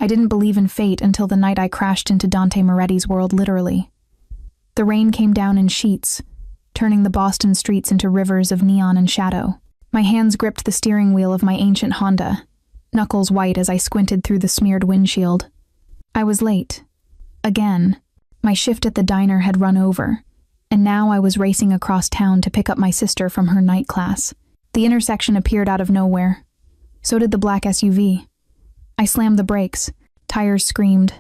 I didn't believe in fate until the night I crashed into Dante Moretti's world, literally. The rain came down in sheets, turning the Boston streets into rivers of neon and shadow. My hands gripped the steering wheel of my ancient Honda, knuckles white as I squinted through the smeared windshield. I was late. Again. My shift at the diner had run over, and now I was racing across town to pick up my sister from her night class. The intersection appeared out of nowhere. So did the black SUV. I slammed the brakes. Tires screamed.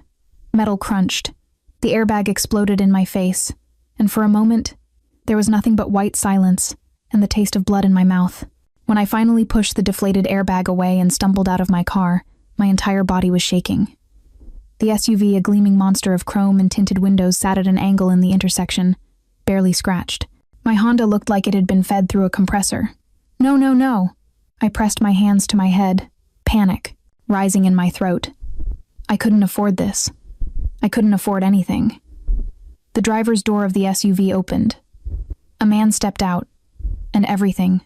Metal crunched. The airbag exploded in my face, and for a moment, there was nothing but white silence and the taste of blood in my mouth. When I finally pushed the deflated airbag away and stumbled out of my car, my entire body was shaking. The SUV, a gleaming monster of chrome and tinted windows, sat at an angle in the intersection, barely scratched. My Honda looked like it had been fed through a compressor. No, no, no. I pressed my hands to my head, panic rising in my throat. I couldn't afford this. I couldn't afford anything. The driver's door of the SUV opened. A man stepped out, and everything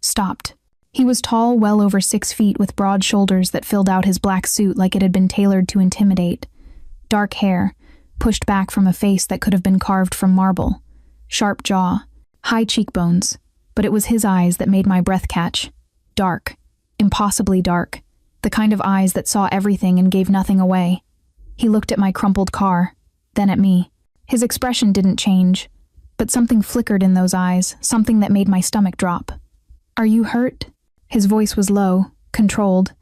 stopped. He was tall, well over 6 feet, with broad shoulders that filled out his black suit like it had been tailored to intimidate. Dark hair, pushed back from a face that could have been carved from marble. Sharp jaw, high cheekbones, but it was his eyes that made my breath catch. Dark, impossibly dark, the kind of eyes that saw everything and gave nothing away. He looked at my crumpled car, then at me. His expression didn't change, but something flickered in those eyes, something that made my stomach drop. "Are you hurt?" His voice was low, controlled,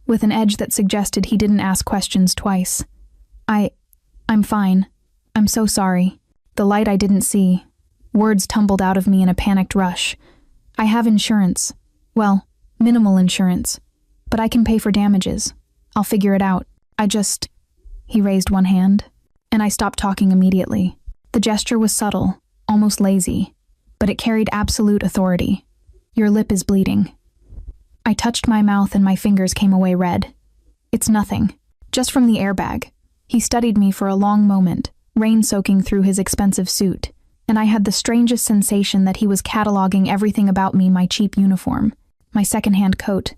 with an edge that suggested he didn't ask questions twice. I'm fine. I'm so sorry." The light I didn't see. Words tumbled out of me in a panicked rush. "I have insurance. Well, minimal insurance. But I can pay for damages. I'll figure it out. He raised one hand, and I stopped talking immediately. The gesture was subtle, almost lazy, but it carried absolute authority. "Your lip is bleeding." I touched my mouth and my fingers came away red. "It's nothing. Just from the airbag." He studied me for a long moment, rain soaking through his expensive suit, and I had the strangest sensation that he was cataloging everything about me: my cheap uniform, my secondhand coat,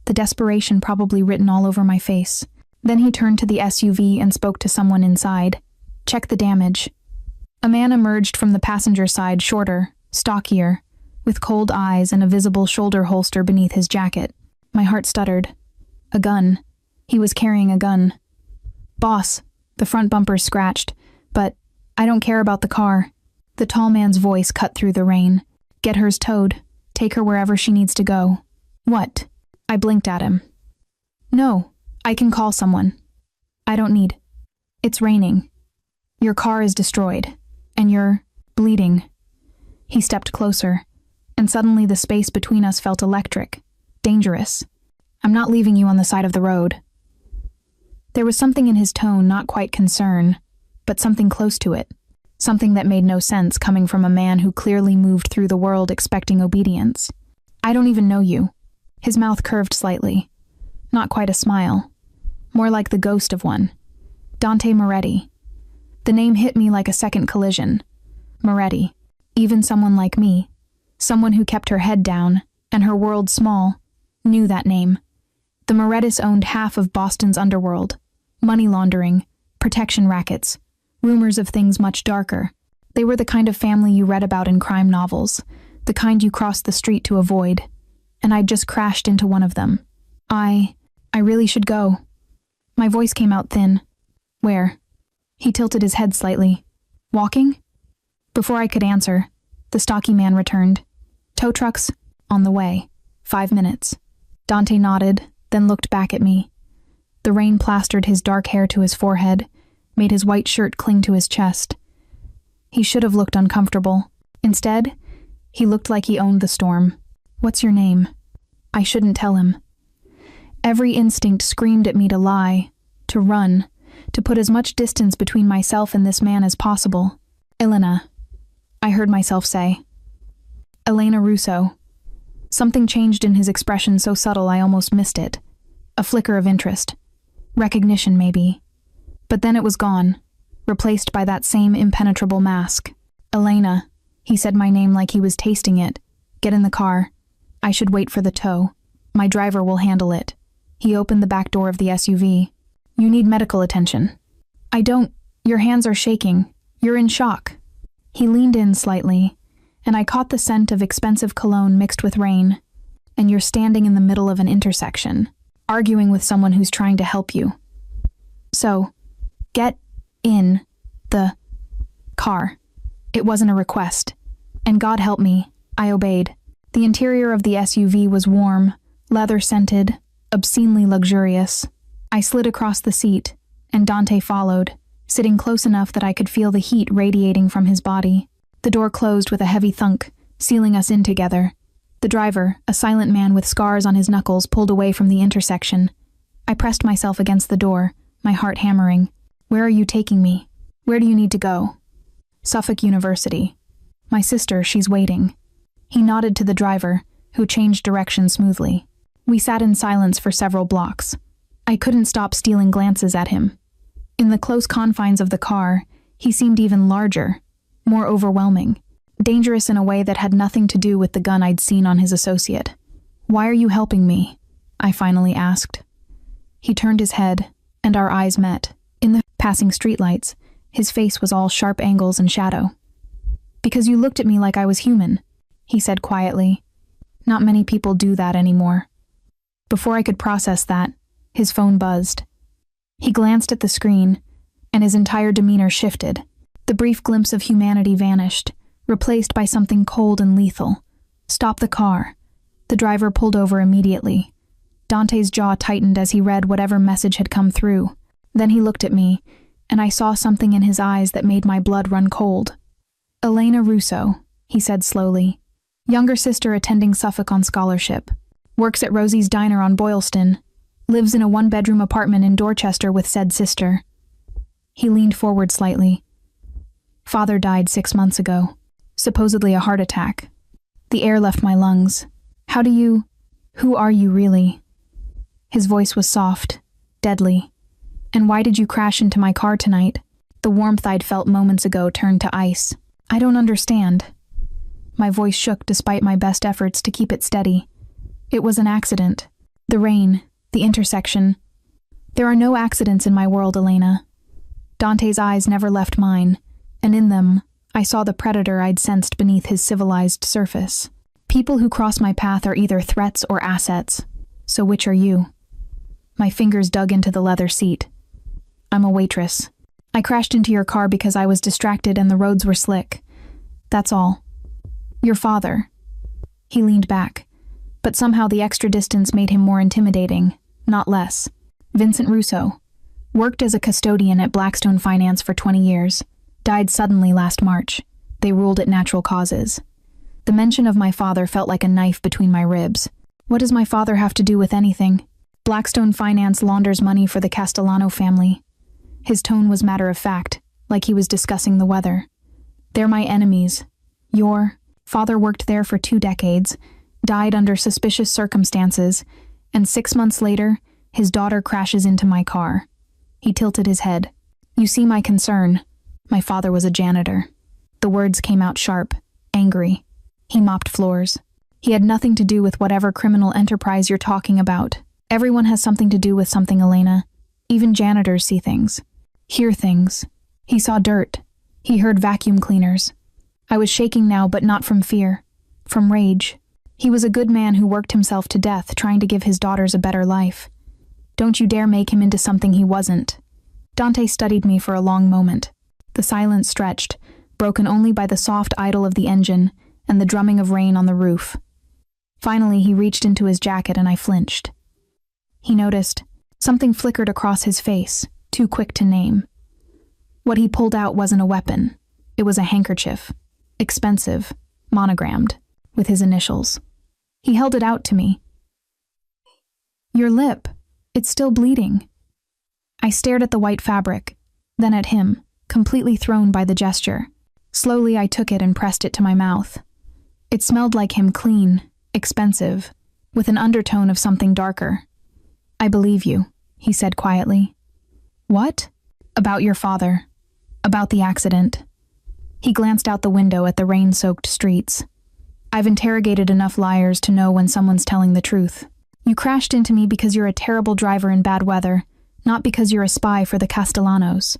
the desperation probably written all over my face. Then he turned to the SUV and spoke to someone inside. "Check the damage." A man emerged from the passenger side, shorter, stockier, with cold eyes and a visible shoulder holster beneath his jacket. My heart stuttered. A gun. He was carrying a gun. "Boss," the front bumper scratched, "but I don't care about the car." The tall man's voice cut through the rain. "Get hers towed. Take her wherever she needs to go." "What?" I blinked at him. "No, I can call someone. I don't need. It's raining. Your car is destroyed, and you're bleeding." He stepped closer, and suddenly the space between us felt electric, dangerous. "I'm not leaving you on the side of the road." There was something in his tone, not quite concern, but something close to it. Something that made no sense coming from a man who clearly moved through the world expecting obedience. "I don't even know you." His mouth curved slightly. Not quite a smile. More like the ghost of one. Dante Moretti. The name hit me like a second collision. Moretti. Even someone like me, someone who kept her head down, and her world small, knew that name. The Morettis owned half of Boston's Underworld. Money laundering, protection rackets, rumors of things much darker. They were the kind of family you read about in crime novels, the kind you crossed the street to avoid. And I'd just crashed into one of them. I really should go." My voice came out thin. "Where?" He tilted his head slightly. "Walking?" Before I could answer, the stocky man returned. "Tow trucks? On the way. 5 minutes." Dante nodded, then looked back at me. The rain plastered his dark hair to his forehead, made his white shirt cling to his chest. He should have looked uncomfortable. Instead, he looked like he owned the storm. "What's your name?" I shouldn't tell him. Every instinct screamed at me to lie, to run, to put as much distance between myself and this man as possible. "Elena," I heard myself say. "Elena Russo." Something changed in his expression so subtle I almost missed it. A flicker of interest. Recognition, maybe. But then it was gone, replaced by that same impenetrable mask. "Elena," he said my name like he was tasting it. "Get in the car. I should wait for the tow. My driver will handle it." He opened the back door of the SUV. You need medical attention. I don't. Your hands are shaking. You're in shock. He leaned in slightly, and I caught the scent of expensive cologne mixed with rain. And you're standing in the middle of an intersection, arguing with someone who's trying to help you. So, get in the car. It wasn't a request. And God help me, I obeyed. The interior of the SUV was warm, leather-scented, obscenely luxurious. I slid across the seat, and Dante followed, sitting close enough that I could feel the heat radiating from his body. The door closed with a heavy thunk, sealing us in together. The driver, a silent man with scars on his knuckles, pulled away from the intersection. I pressed myself against the door, my heart hammering. Where are you taking me? Where do you need to go? Suffolk University. My sister, she's waiting. He nodded to the driver, who changed direction smoothly. We sat in silence for several blocks. I couldn't stop stealing glances at him. In the close confines of the car, he seemed even larger, more overwhelming, dangerous in a way that had nothing to do with the gun I'd seen on his associate. Why are you helping me? I finally asked. He turned his head, and our eyes met. In the passing streetlights, his face was all sharp angles and shadow. Because you looked at me like I was human, he said quietly. Not many people do that anymore. Before I could process that, his phone buzzed. He glanced at the screen, and his entire demeanor shifted. The brief glimpse of humanity vanished, replaced by something cold and lethal. Stop the car. The driver pulled over immediately. Dante's jaw tightened as he read whatever message had come through. Then he looked at me, and I saw something in his eyes that made my blood run cold. Elena Russo, he said slowly. Younger sister attending Suffolk on scholarship. Works at Rosie's Diner on Boylston. Lives in a one-bedroom apartment in Dorchester with said sister. He leaned forward slightly. Father died 6 months ago. Supposedly a heart attack. The air left my lungs. Who are you really? His voice was soft, deadly. And why did you crash into my car tonight? The warmth I'd felt moments ago turned to ice. I don't understand. My voice shook despite my best efforts to keep it steady. It was an accident. The rain, the intersection. There are no accidents in my world, Elena. Dante's eyes never left mine, and in them, I saw the predator I'd sensed beneath his civilized surface. People who cross my path are either threats or assets. So which are you? My fingers dug into the leather seat. I'm a waitress. I crashed into your car because I was distracted and the roads were slick. That's all. Your father. He leaned back, but somehow the extra distance made him more intimidating, not less. Vincent Russo. Worked as a custodian at Blackstone Finance for 20 years. Died suddenly last March. They ruled it natural causes. The mention of my father felt like a knife between my ribs. What does my father have to do with anything? Blackstone Finance launders money for the Castellano family. His tone was matter-of-fact, like he was discussing the weather. They're my enemies. Your father worked there for 2 decades, died under suspicious circumstances, and 6 months later, his daughter crashes into my car. He tilted his head. You see my concern. My father was a janitor. The words came out sharp, angry. He mopped floors. He had nothing to do with whatever criminal enterprise you're talking about. Everyone has something to do with something, Elena. Even janitors see things. Hear things. He saw dirt. He heard vacuum cleaners. I was shaking now, but not from fear. From rage. He was a good man who worked himself to death trying to give his daughters a better life. Don't you dare make him into something he wasn't. Dante studied me for a long moment. The silence stretched, broken only by the soft idle of the engine and the drumming of rain on the roof. Finally, he reached into his jacket and I flinched. He noticed. Something flickered across his face, too quick to name. What he pulled out wasn't a weapon. It was a handkerchief. Expensive, monogrammed, with his initials. He held it out to me. Your lip. It's still bleeding. I stared at the white fabric, then at him, completely thrown by the gesture. Slowly I took it and pressed it to my mouth. It smelled like him, clean, expensive, with an undertone of something darker. I believe you, he said quietly. What? About your father. About the accident. He glanced out the window at the rain-soaked streets. I've interrogated enough liars to know when someone's telling the truth. You crashed into me because you're a terrible driver in bad weather, Not because you're a spy for the Castellanos.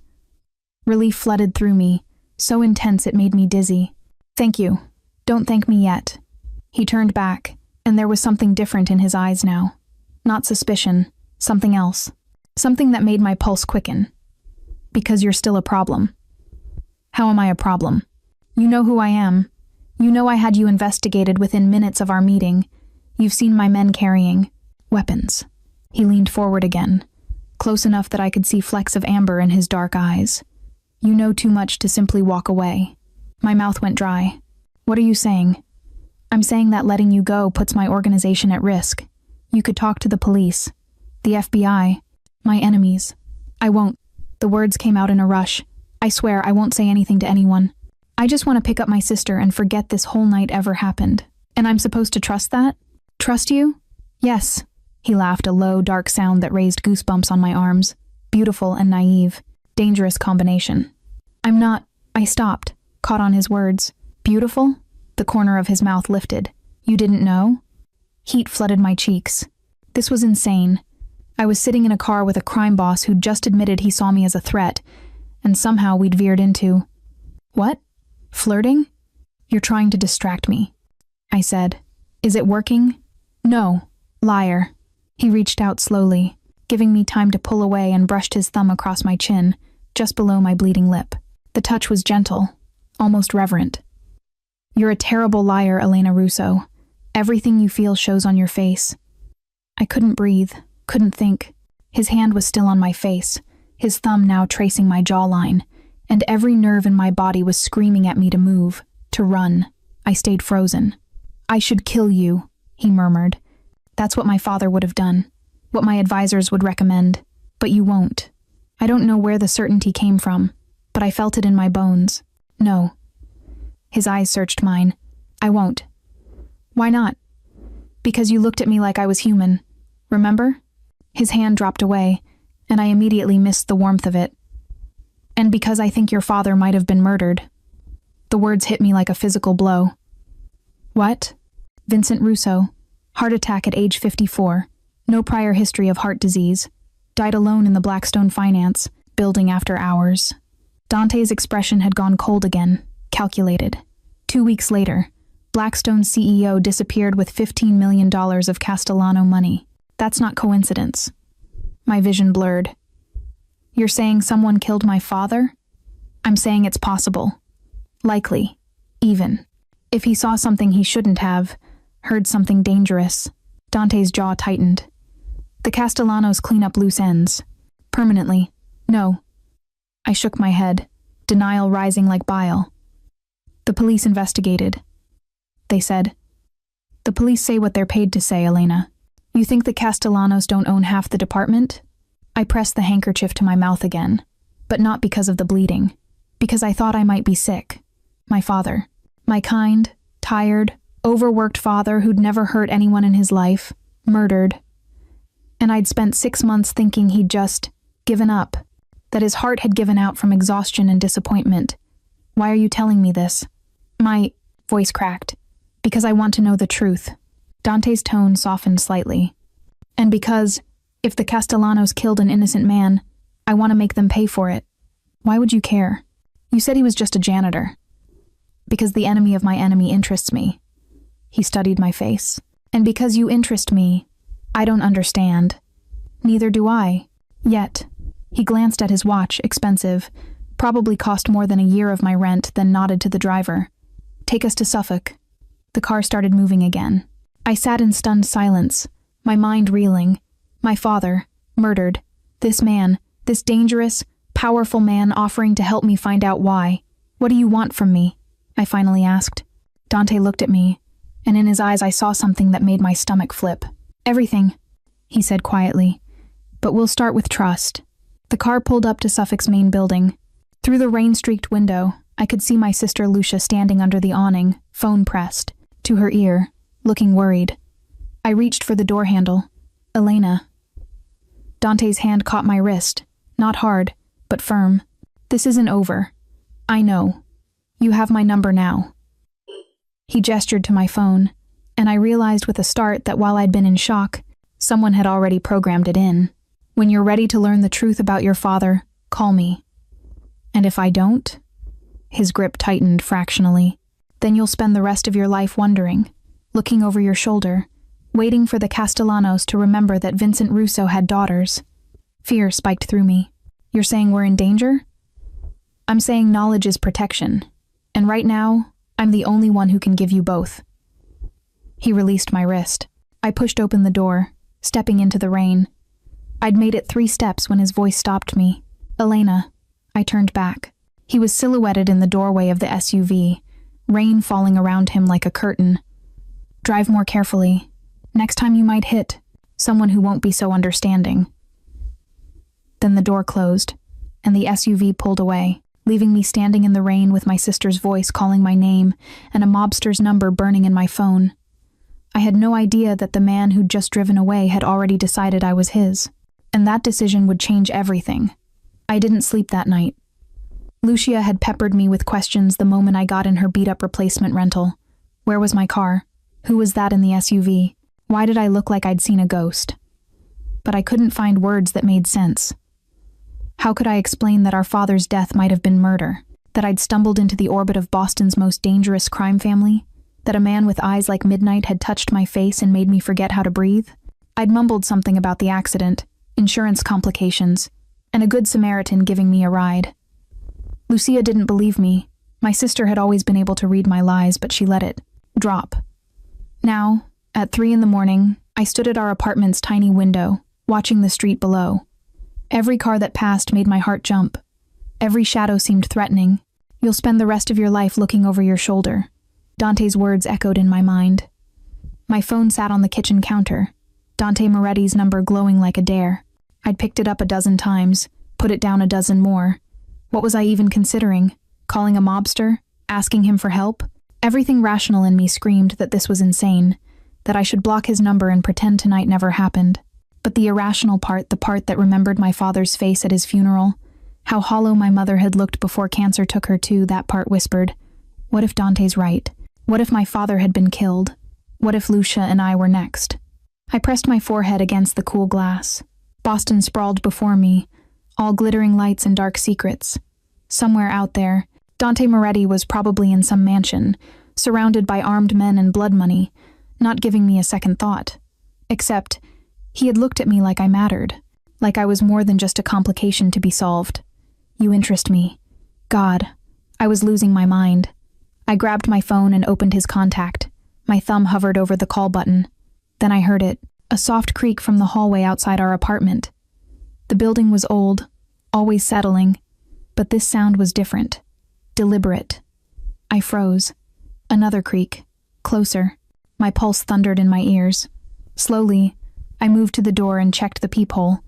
Relief flooded through me, so intense it made me dizzy. Thank you. Don't thank me yet. He turned back, and there was something different in his eyes now. Not suspicion, something else. Something that made my pulse quicken. Because you're still a problem. How am I a problem? You know who I am. You know I had you investigated within minutes of our meeting. You've seen my men carrying weapons. He leaned forward again, close enough that I could see flecks of amber in his dark eyes. You know too much to simply walk away. My mouth went dry. What are you saying? I'm saying that letting you go puts my organization at risk. You could talk to the police, the FBI, my enemies. I won't. The words came out in a rush. I swear I won't say anything to anyone. I just want to pick up my sister and forget this whole night ever happened. And I'm supposed to trust that? Trust you? Yes. He laughed, a low, dark sound that raised goosebumps on my arms. Beautiful and naive. Dangerous combination. I'm not. I stopped, caught on his words. Beautiful? The corner of his mouth lifted. You didn't know? Heat flooded my cheeks. This was insane. I was sitting in a car with a crime boss who'd just admitted he saw me as a threat, and somehow we'd veered into... What? Flirting? You're trying to distract me, I said. Is it working? No. Liar. He reached out slowly, giving me time to pull away, and brushed his thumb across my chin, just below my bleeding lip. The touch was gentle, almost reverent. You're a terrible liar, Elena Russo. Everything you feel shows on your face. I couldn't breathe, couldn't think. His hand was still on my face, his thumb now tracing my jawline, and every nerve in my body was screaming at me to move, to run. I stayed frozen. I should kill you, he murmured. That's what my father would have done, what my advisors would recommend. But you won't. I don't know where the certainty came from, but I felt it in my bones. No. His eyes searched mine. I won't. Why not? Because you looked at me like I was human. Remember? His hand dropped away, and I immediately missed the warmth of it. And because I think your father might have been murdered. The words hit me like a physical blow. What? Vincent Russo. Heart attack at age 54. No prior history of heart disease. Died alone in the Blackstone Finance building after hours. Dante's expression had gone cold again, calculated. 2 weeks later, Blackstone's CEO disappeared with $15 million of Castellano money. That's not coincidence. My vision blurred. You're saying someone killed my father? I'm saying it's possible. Likely. Even. If he saw something he shouldn't have, heard something dangerous. Dante's jaw tightened. The Castellanos clean up loose ends. Permanently. No. I shook my head, denial rising like bile. The police investigated. They said. The police say what they're paid to say, Elena. You think the Castellanos don't own half the department? I pressed the handkerchief to my mouth again, but not because of the bleeding. Because I thought I might be sick. My father. My kind, tired, overworked father who'd never hurt anyone in his life, murdered. And I'd spent 6 months thinking he'd just given up, that his heart had given out from exhaustion and disappointment. Why are you telling me this? My voice cracked. Because I want to know the truth. Dante's tone softened slightly. And because, if the Castellanos killed an innocent man, I want to make them pay for it. Why would you care? You said he was just a janitor. Because the enemy of my enemy interests me. He studied my face. And because you interest me, I don't understand. Neither do I. Yet. He glanced at his watch, expensive. Probably cost more than a year of my rent, then nodded to the driver. Take us to Suffolk. The car started moving again. I sat in stunned silence, my mind reeling. My father, murdered. This man, this dangerous, powerful man offering to help me find out why. What do you want from me? I finally asked. Dante looked at me, and in his eyes I saw something that made my stomach flip. Everything, he said quietly. But we'll start with trust. The car pulled up to Suffolk's main building. Through the rain-streaked window, I could see my sister Lucia standing under the awning, phone pressed, to her ear, looking worried. I reached for the door handle. Elena. Dante's hand caught my wrist, not hard, but firm. This isn't over. I know. You have my number now. He gestured to my phone, and I realized with a start that while I'd been in shock, someone had already programmed it in. When you're ready to learn the truth about your father, call me. And if I don't?" His grip tightened fractionally. "Then you'll spend the rest of your life wondering, looking over your shoulder, waiting for the Castellanos to remember that Vincent Russo had daughters." Fear spiked through me. "You're saying we're in danger?" "I'm saying knowledge is protection. And right now, I'm the only one who can give you both." He released my wrist. I pushed open the door, stepping into the rain. I'd made it 3 steps when his voice stopped me. "Elena." I turned back. He was silhouetted in the doorway of the SUV, rain falling around him like a curtain. "Drive more carefully. Next time you might hit someone who won't be so understanding." Then the door closed, and the SUV pulled away, leaving me standing in the rain with my sister's voice calling my name and a mobster's number burning in my phone. I had no idea that the man who'd just driven away had already decided I was his, and that decision would change everything. I didn't sleep that night. Lucia had peppered me with questions the moment I got in her beat-up replacement rental. Where was my car? Who was that in the SUV? Why did I look like I'd seen a ghost? But I couldn't find words that made sense. How could I explain that our father's death might have been murder? That I'd stumbled into the orbit of Boston's most dangerous crime family? That a man with eyes like midnight had touched my face and made me forget how to breathe? I'd mumbled something about the accident, insurance complications, and a good Samaritan giving me a ride. Lucia didn't believe me. My sister had always been able to read my lies, but she let it drop. Now, at 3 a.m, I stood at our apartment's tiny window, watching the street below. Every car that passed made my heart jump. Every shadow seemed threatening. "You'll spend the rest of your life looking over your shoulder." Dante's words echoed in my mind. My phone sat on the kitchen counter, Dante Moretti's number glowing like a dare. I'd picked it up a dozen times, put it down a dozen more. What was I even considering? Calling a mobster? Asking him for help? Everything rational in me screamed that this was insane, that I should block his number and pretend tonight never happened. But the irrational part, the part that remembered my father's face at his funeral, how hollow my mother had looked before cancer took her too, that part whispered, what if Dante's right? What if my father had been killed? What if Lucia and I were next? I pressed my forehead against the cool glass. Boston sprawled before me, all glittering lights and dark secrets. Somewhere out there, Dante Moretti was probably in some mansion, surrounded by armed men and blood money, not giving me a second thought. Except, he had looked at me like I mattered, like I was more than just a complication to be solved. "You interest me." God, I was losing my mind. I grabbed my phone and opened his contact. My thumb hovered over the call button. Then I heard it, a soft creak from the hallway outside our apartment. The building was old, always settling, but this sound was different, deliberate. I froze. Another creak, closer. My pulse thundered in my ears. Slowly, I moved to the door and checked the peephole.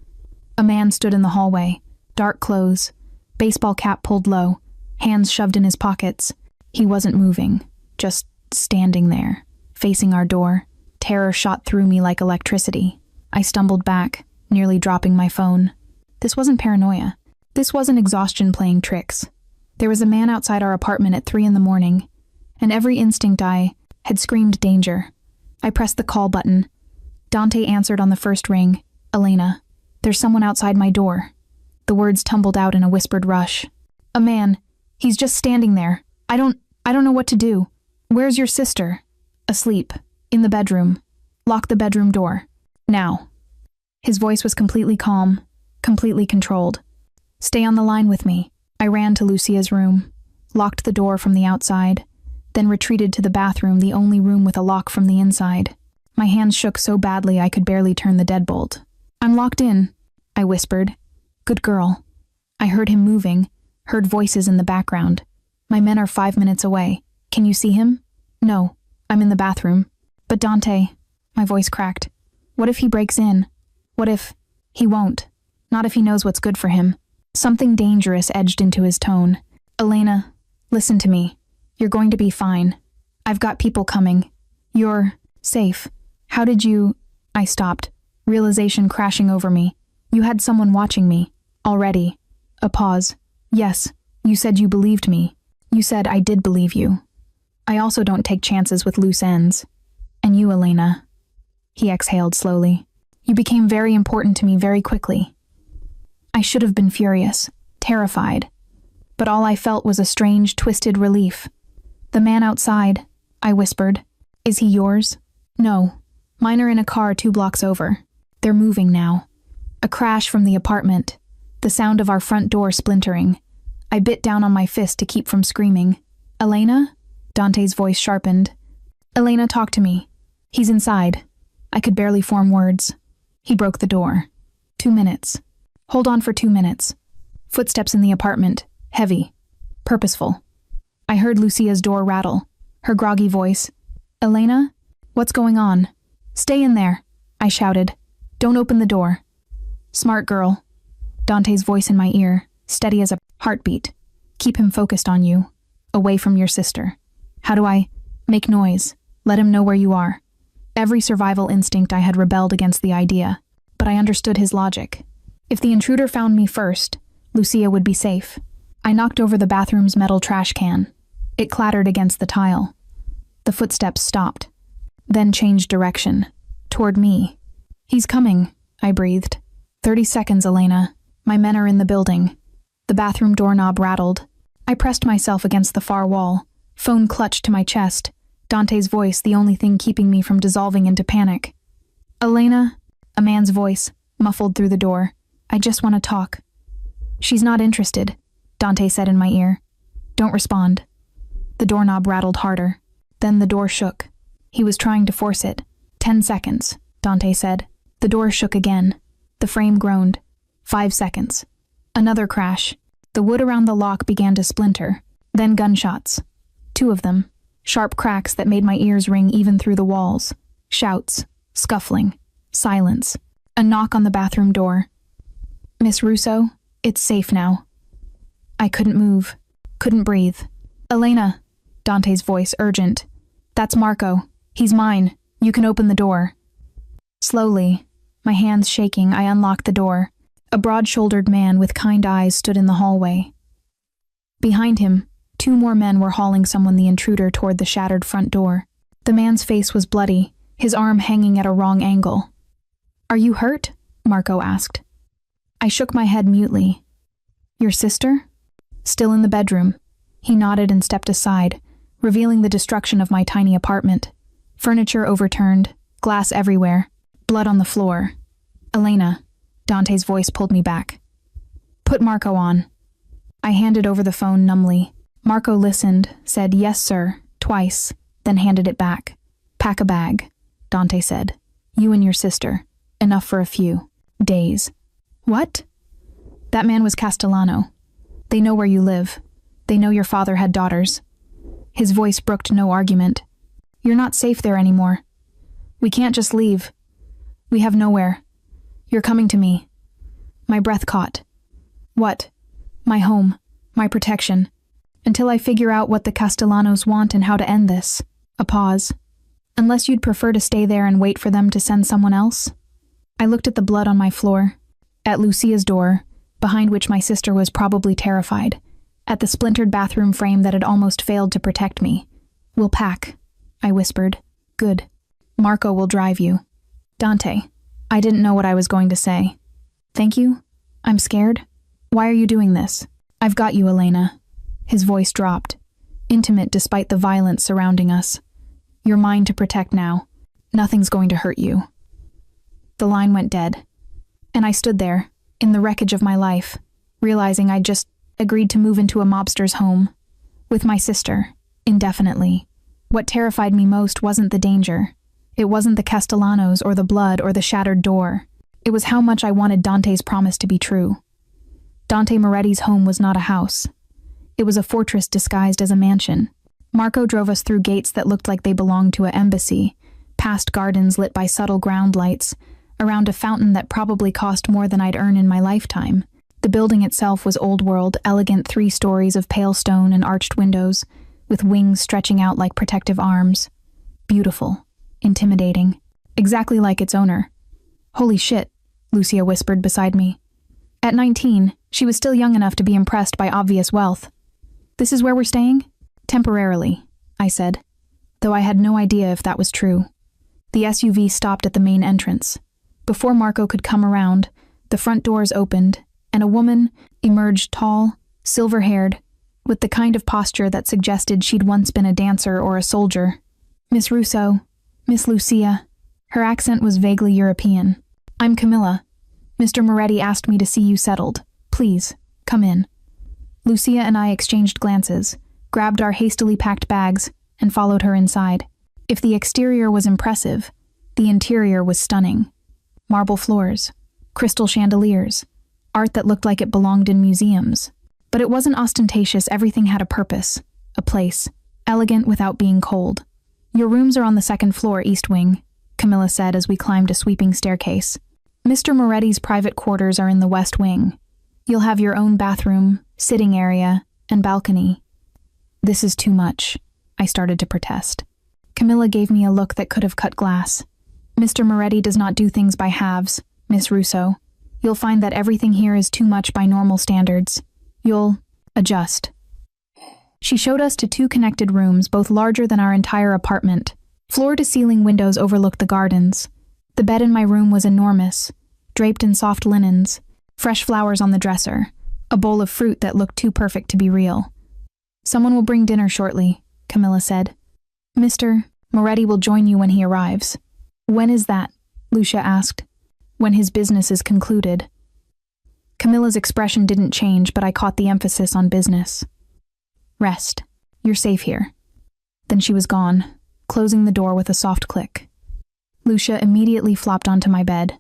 A man stood in the hallway, dark clothes, baseball cap pulled low, hands shoved in his pockets. He wasn't moving, just standing there, facing our door. Terror shot through me like electricity. I stumbled back, nearly dropping my phone. This wasn't paranoia. This wasn't exhaustion playing tricks. There was a man outside our apartment at 3 a.m, and every instinct I had screamed danger. I pressed the call button. Dante answered on the first ring. "Elena, there's someone outside my door." The words tumbled out in a whispered rush. "A man. He's just standing there. I don't know what to do. Where's your sister?" "Asleep. In the bedroom. Lock the bedroom door. Now." His voice was completely calm, completely controlled. "Stay on the line with me." I ran to Lucia's room, locked the door from the outside, then retreated to the bathroom, the only room with a lock from the inside. My hands shook so badly I could barely turn the deadbolt. "I'm locked in," I whispered. "Good girl." I heard him moving, heard voices in the background. "My men are 5 minutes away. Can you see him?" "No, I'm in the bathroom." "But Dante," my voice cracked. "What if he breaks in? What if—" "He won't. Not if he knows what's good for him." Something dangerous edged into his tone. "Elena, listen to me. You're going to be fine. I've got people coming. You're safe. How did you—" I stopped, realization crashing over me. "You had someone watching me. Already." A pause. "Yes, you said you believed me. You said I did believe you. I also don't take chances with loose ends. And you, Elena." He exhaled slowly. "You became very important to me very quickly. I should have been furious, terrified. But all I felt was a strange, twisted relief. "The man outside," I whispered. "Is he yours?" "No. Mine are in a car 2 blocks over. They're moving now." A crash from the apartment. The sound of our front door splintering. I bit down on my fist to keep from screaming. "Elena?" Dante's voice sharpened. "Elena, talk to me." "He's inside." I could barely form words. He broke the door. 2 minutes. "Hold on for 2 minutes." Footsteps in the apartment. Heavy. Purposeful. I heard Lucia's door rattle. Her groggy voice. "Elena? What's going on?" "Stay in there," I shouted. "Don't open the door." "Smart girl." Dante's voice in my ear, steady as a heartbeat. "Keep him focused on you. Away from your sister." How do I? Make noise. Let him know where you are. Every survival instinct I had rebelled against the idea, but I understood his logic. If the intruder found me first, Lucia would be safe. I knocked over the bathroom's metal trash can. It clattered against the tile. The footsteps stopped, then changed direction, toward me. "He's coming," I breathed. 30 seconds, Elena. My men are in the building." The bathroom doorknob rattled. I pressed myself against the far wall, phone clutched to my chest, Dante's voice the only thing keeping me from dissolving into panic. "Elena?" A man's voice, muffled through the door. "I just want to talk." "She's not interested," Dante said in my ear. "Don't respond." The doorknob rattled harder. Then the door shook. He was trying to force it. 10 seconds, Dante said. The door shook again. The frame groaned. 5 seconds. Another crash. The wood around the lock began to splinter. Then gunshots. 2 of them. Sharp cracks that made my ears ring even through the walls. Shouts. Scuffling. Silence. A knock on the bathroom door. "Miss Russo, it's safe now." I couldn't move. Couldn't breathe. "Elena," Dante's voice urgent. "That's Marco. He's mine. You can open the door." Slowly, my hands shaking, I unlocked the door. A broad-shouldered man with kind eyes stood in the hallway. Behind him, 2 more men were hauling the intruder toward the shattered front door. The man's face was bloody, his arm hanging at a wrong angle. "Are you hurt?" Marco asked. I shook my head mutely. "Your sister?" "Still in the bedroom." He nodded and stepped aside, revealing the destruction of my tiny apartment. Furniture overturned, glass everywhere, blood on the floor. "Elena," Dante's voice pulled me back. "Put Marco on." I handed over the phone numbly. Marco listened, said "Yes, sir," twice, then handed it back. "Pack a bag," Dante said. "You and your sister. Enough for a few days." "What?" "That man was Castellano. They know where you live. They know your father had daughters." His voice brooked no argument. "You're not safe there anymore. We can't just leave. We have nowhere. You're coming to me." My breath caught. "What?" "My home. My protection. Until I figure out what the Castellanos want and how to end this." A pause. "Unless you'd prefer to stay there and wait for them to send someone else?" I looked at the blood on my floor, at Lucia's door, behind which my sister was probably terrified, at the splintered bathroom frame that had almost failed to protect me. "We'll pack," I whispered. "Good. Marco will drive you." "Dante." I didn't know what I was going to say. "Thank you? I'm scared? Why are you doing this?" "I've got you, Elena." His voice dropped, intimate despite the violence surrounding us. "You're mine to protect now. Nothing's going to hurt you." The line went dead, and I stood there, in the wreckage of my life, realizing I'd just agreed to move into a mobster's home, with my sister, indefinitely. What terrified me most wasn't the danger. It wasn't the Castellanos or the blood or the shattered door. It was how much I wanted Dante's promise to be true. Dante Moretti's home was not a house. It was a fortress disguised as a mansion. Marco drove us through gates that looked like they belonged to an embassy, past gardens lit by subtle ground lights, around a fountain that probably cost more than I'd earn in my lifetime. The building itself was old-world, elegant 3 stories of pale stone and arched windows, with wings stretching out like protective arms. Beautiful. Intimidating. Exactly like its owner. "Holy shit," Lucia whispered beside me. At 19, she was still young enough to be impressed by obvious wealth. "This is where we're staying?" "Temporarily," I said, though I had no idea if that was true. The SUV stopped at the main entrance. Before Marco could come around, the front doors opened, and a woman emerged tall, silver-haired, with the kind of posture that suggested she'd once been a dancer or a soldier. Miss Russo, Miss Lucia. Her accent was vaguely European. I'm Camilla. Mr. Moretti asked me to see you settled. Please, come in. Lucia and I exchanged glances, grabbed our hastily packed bags, and followed her inside. If the exterior was impressive, the interior was stunning. Marble floors, crystal chandeliers, art that looked like it belonged in museums. But it wasn't ostentatious, everything had a purpose, a place, elegant without being cold. Your rooms are on the second floor, East Wing, Camilla said as we climbed a sweeping staircase. Mr. Moretti's private quarters are in the West Wing. You'll have your own bathroom, sitting area, and balcony. This is too much, I started to protest. Camilla gave me a look that could have cut glass. Mr. Moretti does not do things by halves, Miss Russo. You'll find that everything here is too much by normal standards. You'll adjust. She showed us to 2 connected rooms, both larger than our entire apartment. Floor-to-ceiling windows overlooked the gardens. The bed in my room was enormous, draped in soft linens, fresh flowers on the dresser, a bowl of fruit that looked too perfect to be real. Someone will bring dinner shortly, Camilla said. Mr. Moretti will join you when he arrives. When is that? Lucia asked. When his business is concluded. Camilla's expression didn't change, but I caught the emphasis on business. Rest. You're safe here. Then she was gone, closing the door with a soft click. Lucia immediately flopped onto my bed.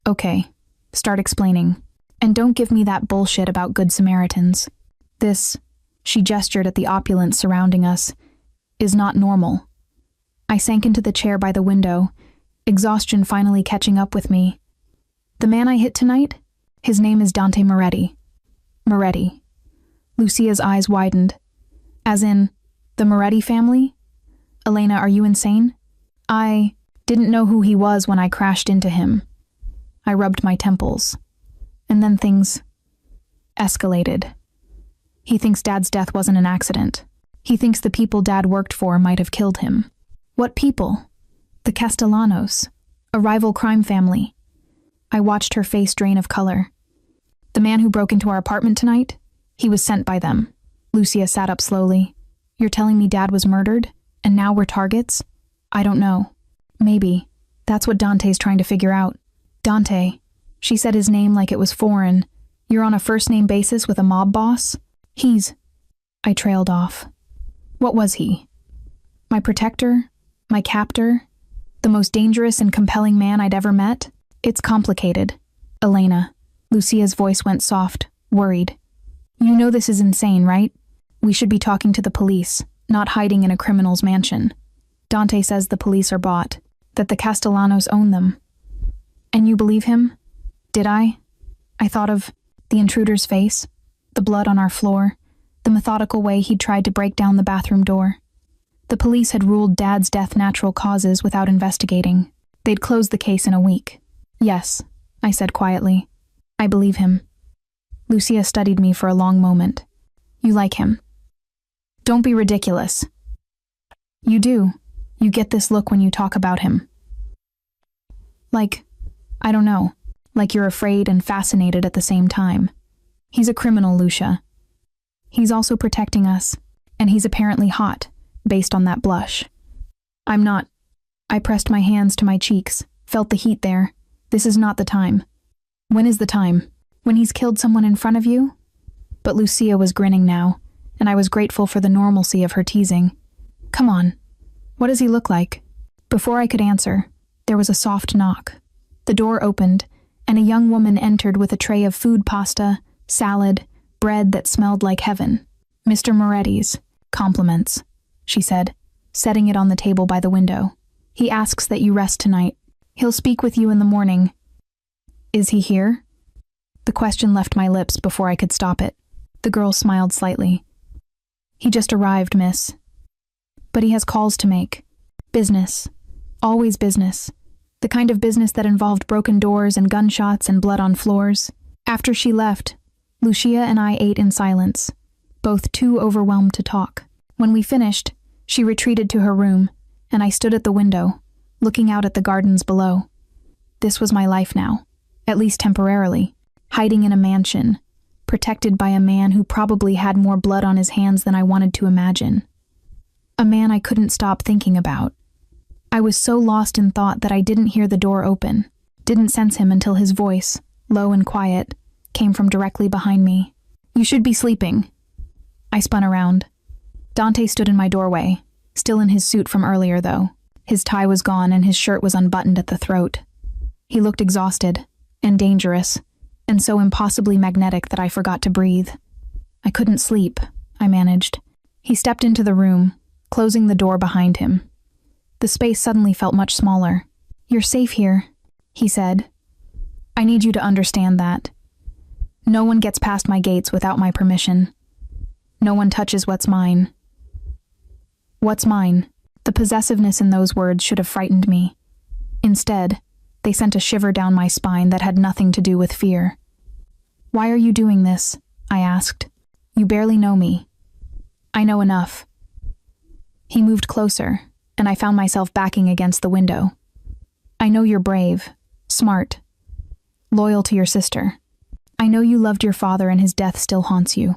Okay, start explaining. And don't give me that bullshit about Good Samaritans. This, she gestured at the opulence surrounding us, is not normal. I sank into the chair by the window, exhaustion finally catching up with me. The man I hit tonight? His name is Dante Moretti. Moretti. Lucia's eyes widened. As in, the Moretti family? Elena, are you insane? I didn't know who he was when I crashed into him. I rubbed my temples. And then things escalated. He thinks Dad's death wasn't an accident. He thinks the people Dad worked for might have killed him. What people? The Castellanos, a rival crime family. I watched her face drain of color. The man who broke into our apartment tonight? He was sent by them. Lucia sat up slowly. You're telling me Dad was murdered, and now we're targets? I don't know. Maybe. That's what Dante's trying to figure out. Dante. She said his name like it was foreign. You're on a first-name basis with a mob boss? I trailed off. What was he? My protector? My captor? The most dangerous and compelling man I'd ever met? It's complicated. Elena. Lucia's voice went soft, worried. You know this is insane, right? We should be talking to the police, not hiding in a criminal's mansion. Dante says the police are bought, that the Castellanos own them. And you believe him? Did I? I thought of the intruder's face, the blood on our floor, the methodical way he'd tried to break down the bathroom door. The police had ruled Dad's death natural causes without investigating. They'd close the case in a week. Yes, I said quietly. I believe him. Lucia studied me for a long moment. You like him? Don't be ridiculous. You do. You get this look when you talk about him. Like, I don't know, like you're afraid and fascinated at the same time. He's a criminal, Lucia. He's also protecting us, and he's apparently hot, based on that blush. I'm not. I pressed my hands to my cheeks, felt the heat there. This is not the time. When is the time? When he's killed someone in front of you? But Lucia was grinning now, and I was grateful for the normalcy of her teasing. Come on. What does he look like? Before I could answer, there was a soft knock. The door opened, and a young woman entered with a tray of food, pasta, salad, bread that smelled like heaven. Mr. Moretti's. Compliments, she said, setting it on the table by the window. He asks that you rest tonight. He'll speak with you in the morning. Is he here? The question left my lips before I could stop it. The girl smiled slightly. He just arrived, miss. But he has calls to make. Business. Always business. The kind of business that involved broken doors and gunshots and blood on floors. After she left, Lucia and I ate in silence, both too overwhelmed to talk. When we finished, she retreated to her room, and I stood at the window, looking out at the gardens below. This was my life now, at least temporarily. hiding in a mansion, protected by a man who probably had more blood on his hands than I wanted to imagine. A man I couldn't stop thinking about. I was so lost in thought that I didn't hear the door open, didn't sense him until his voice, low and quiet, came from directly behind me. "You should be sleeping." I spun around. Dante stood in my doorway, still in his suit from earlier though. His tie was gone and his shirt was unbuttoned at the throat. He looked exhausted, and dangerous, and so impossibly magnetic that I forgot to breathe. I couldn't sleep, I managed. He stepped into the room, closing the door behind him. The space suddenly felt much smaller. "You're safe here," he said. "I need you to understand that. No one gets past my gates without my permission. No one touches what's mine." What's mine? The possessiveness in those words should have frightened me. Instead, they sent a shiver down my spine that had nothing to do with fear. "Why are you doing this?" I asked. "You barely know me." "I know enough." He moved closer, and I found myself backing against the window. "I know you're brave, smart, loyal to your sister. I know you loved your father and his death still haunts you."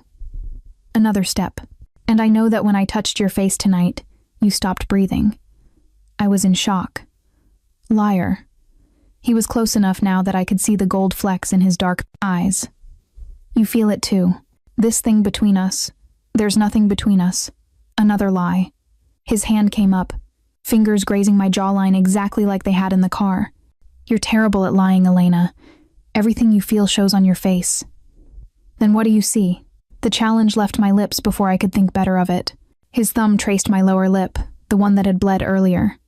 Another step. "And I know that when I touched your face tonight, you stopped breathing." I was in shock. Liar. He was close enough now that I could see the gold flecks in his dark eyes. "You feel it too. This thing between us. There's nothing between us." Another lie. His hand came up, fingers grazing my jawline exactly like they had in the car. "You're terrible at lying, Elena. Everything you feel shows on your face." "Then what do you see?" The challenge left my lips before I could think better of it. His thumb traced my lower lip, the one that had bled earlier.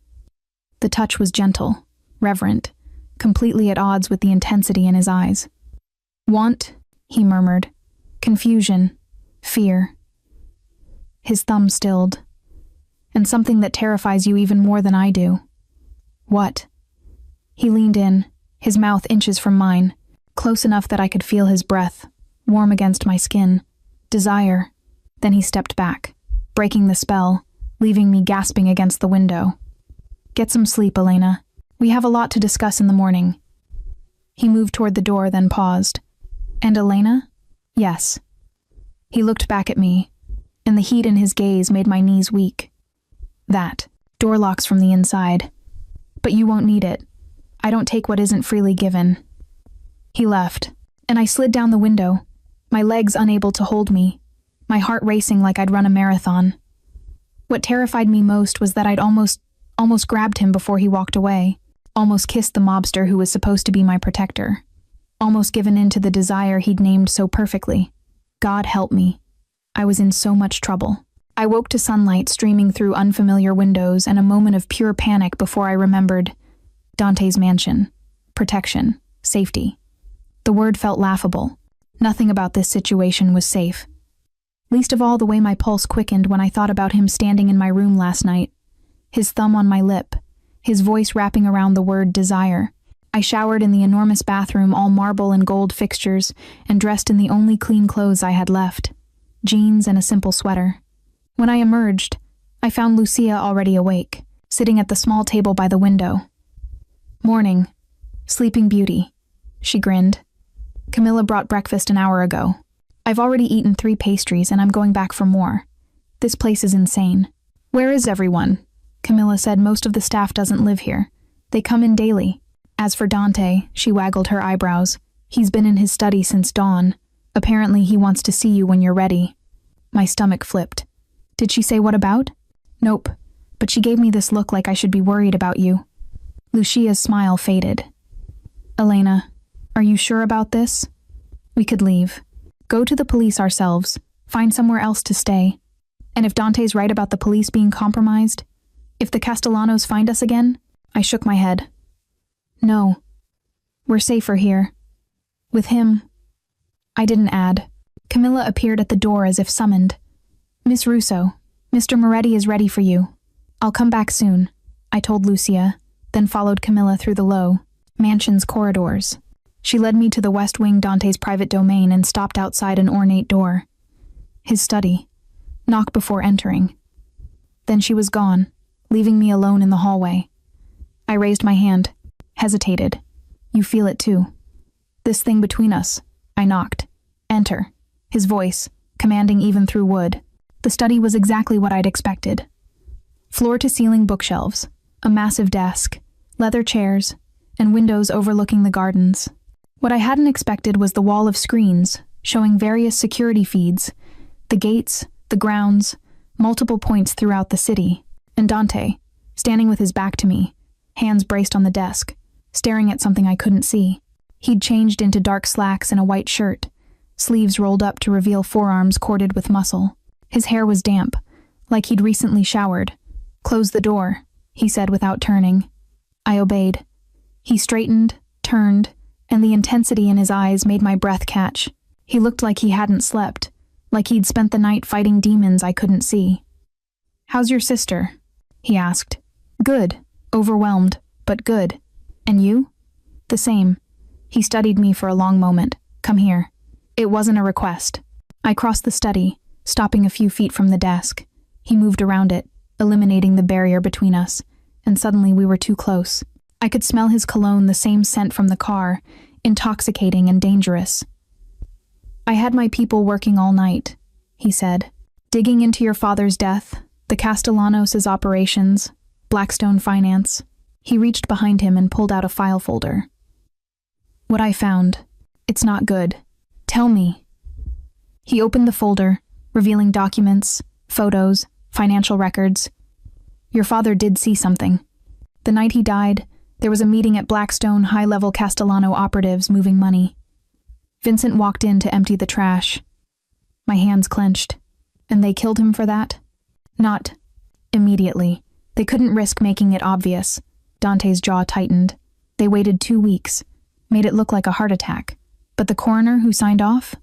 The touch was gentle, reverent, completely at odds with the intensity in his eyes. "Want?" he murmured. "Confusion. Fear." His thumb stilled. "And something that terrifies you even more than I do." "What?" He leaned in, his mouth inches from mine, close enough that I could feel his breath, warm against my skin. "Desire." Then he stepped back, breaking the spell, leaving me gasping against the window. "Get some sleep, Elena. We have a lot to discuss in the morning." He moved toward the door, then paused. "And Elena?" "Yes." He looked back at me, and the heat in his gaze made my knees weak. "That. Door locks from the inside. But you won't need it. I don't take what isn't freely given." He left, and I slid down the window, my legs unable to hold me, my heart racing like I'd run a marathon. What terrified me most was that I'd almost grabbed him before he walked away, almost kissed the mobster who was supposed to be my protector, almost given in to the desire he'd named so perfectly. God help me. I was in so much trouble. I woke to sunlight streaming through unfamiliar windows and a moment of pure panic before I remembered Dante's mansion, protection, safety. The word felt laughable. Nothing about this situation was safe. Least of all the way my pulse quickened when I thought about him standing in my room last night, his thumb on my lip, his voice wrapping around the word desire. I showered in the enormous bathroom, all marble and gold fixtures, and dressed in the only clean clothes I had left, jeans and a simple sweater. When I emerged, I found Lucia already awake, sitting at the small table by the window. "Morning. Sleeping Beauty," she grinned. "Camilla brought breakfast an hour ago. I've already eaten 3 pastries and I'm going back for more. This place is insane." "Where is everyone?" Camilla said. "Most of the staff doesn't live here. They come in daily." As for Dante, she waggled her eyebrows. "He's been in his study since dawn. Apparently he wants to see you when you're ready." My stomach flipped. "Did she say what about?" "Nope, but she gave me this look like I should be worried about you." Lucia's smile faded. "Elena, are you sure about this? We could leave. Go to the police ourselves, find somewhere else to stay. And if Dante's right about the police being compromised, if the Castellanos find us again?" I shook my head. "No. We're safer here. With him." I didn't add. Camilla appeared at the door as if summoned. "Miss Russo, Mr. Moretti is ready for you. I'll come back soon," I told Lucia, then followed Camilla through the low mansion's corridors. She led me to the west wing Dante's private domain and stopped outside an ornate door. His study. Knock before entering. Then she was gone, leaving me alone in the hallway. I raised my hand, hesitated. "You feel it too. This thing between us, I knocked. Enter. His voice, commanding even through wood. The study was exactly what I'd expected. Floor-to-ceiling bookshelves, a massive desk, leather chairs, and windows overlooking the gardens. What I hadn't expected was the wall of screens, showing various security feeds, the gates, the grounds, multiple points throughout the city, and Dante, standing with his back to me, hands braced on the desk, staring at something I couldn't see. He'd changed into dark slacks and a white shirt, sleeves rolled up to reveal forearms corded with muscle. His hair was damp, like he'd recently showered. "Close the door," he said without turning. I obeyed. He straightened, turned, and the intensity in his eyes made my breath catch. He looked like he hadn't slept, like he'd spent the night fighting demons I couldn't see. "How's your sister?" he asked. "Good. Overwhelmed, but good. And you?" "The same." He studied me for a long moment. "Come here." It wasn't a request. I crossed the study, stopping a few feet from the desk. He moved around it, eliminating the barrier between us, and suddenly we were too close. I could smell his cologne, the same scent from the car, intoxicating and dangerous. "I had my people working all night," he said. "Digging into your father's death, the Castellanos' operations, Blackstone Finance." He reached behind him and pulled out a file folder. "What I found. It's not good. Tell me." He opened the folder, revealing documents, photos, financial records. "Your father did see something. The night he died, there was a meeting at Blackstone, high-level Castellano operatives moving money. Vincent walked in to empty the trash." My hands clenched. "And they killed him for that?" "Not immediately. They couldn't risk making it obvious." Dante's jaw tightened. "They waited 2 weeks, made it look like a heart attack. But the coroner who signed off?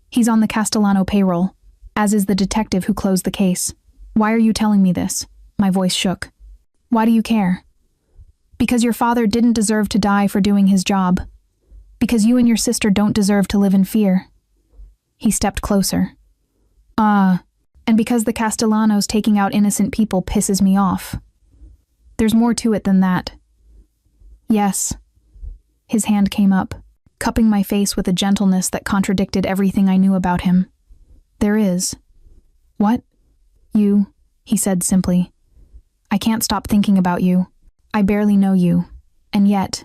He's on the Castellano payroll, as is the detective who closed the case. Why are you telling me this?" My voice shook. "Why do you care?" "Because your father didn't deserve to die for doing his job. Because you and your sister don't deserve to live in fear." He stepped closer. And because the Castellanos taking out innocent people pisses me off. There's more to it than that." "Yes." His hand came up, cupping my face with a gentleness that contradicted everything I knew about him. "There is." "What?" "You," he said simply. "I can't stop thinking about you. I barely know you. And yet."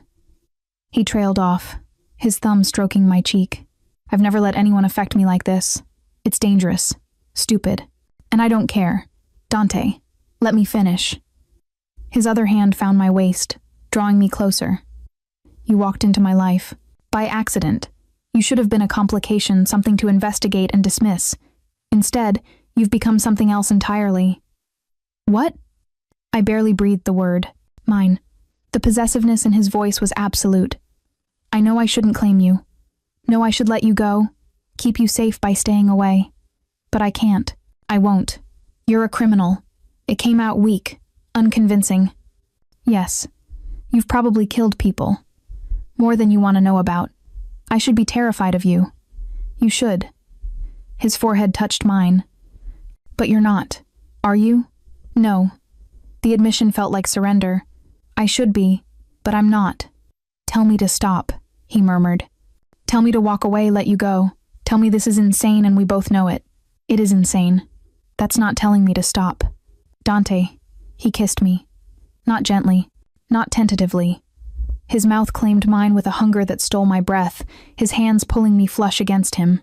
He trailed off, his thumb stroking my cheek. "I've never let anyone affect me like this. It's dangerous. Stupid. And I don't care. Dante, let me finish." His other hand found my waist, drawing me closer. "You walked into my life. By accident. You should have been a complication, something to investigate and dismiss. Instead, you've become something else entirely." "What?" I barely breathed the word. Mine. The possessiveness in his voice was absolute. "I know I shouldn't claim you. Know I should let you go, keep you safe by staying away. But I can't. I won't. You're a criminal." It came out weak, unconvincing. "Yes. You've probably killed people. More than you want to know about. I should be terrified of you. You should." His forehead touched mine. "But you're not. Are you?" "No." The admission felt like surrender. "I should be, but I'm not." "Tell me to stop," he murmured. "Tell me to walk away, let you go. Tell me this is insane and we both know it." "It is insane. That's not telling me to stop." "Dante." He kissed me. Not gently, not tentatively. His mouth claimed mine with a hunger that stole my breath, his hands pulling me flush against him.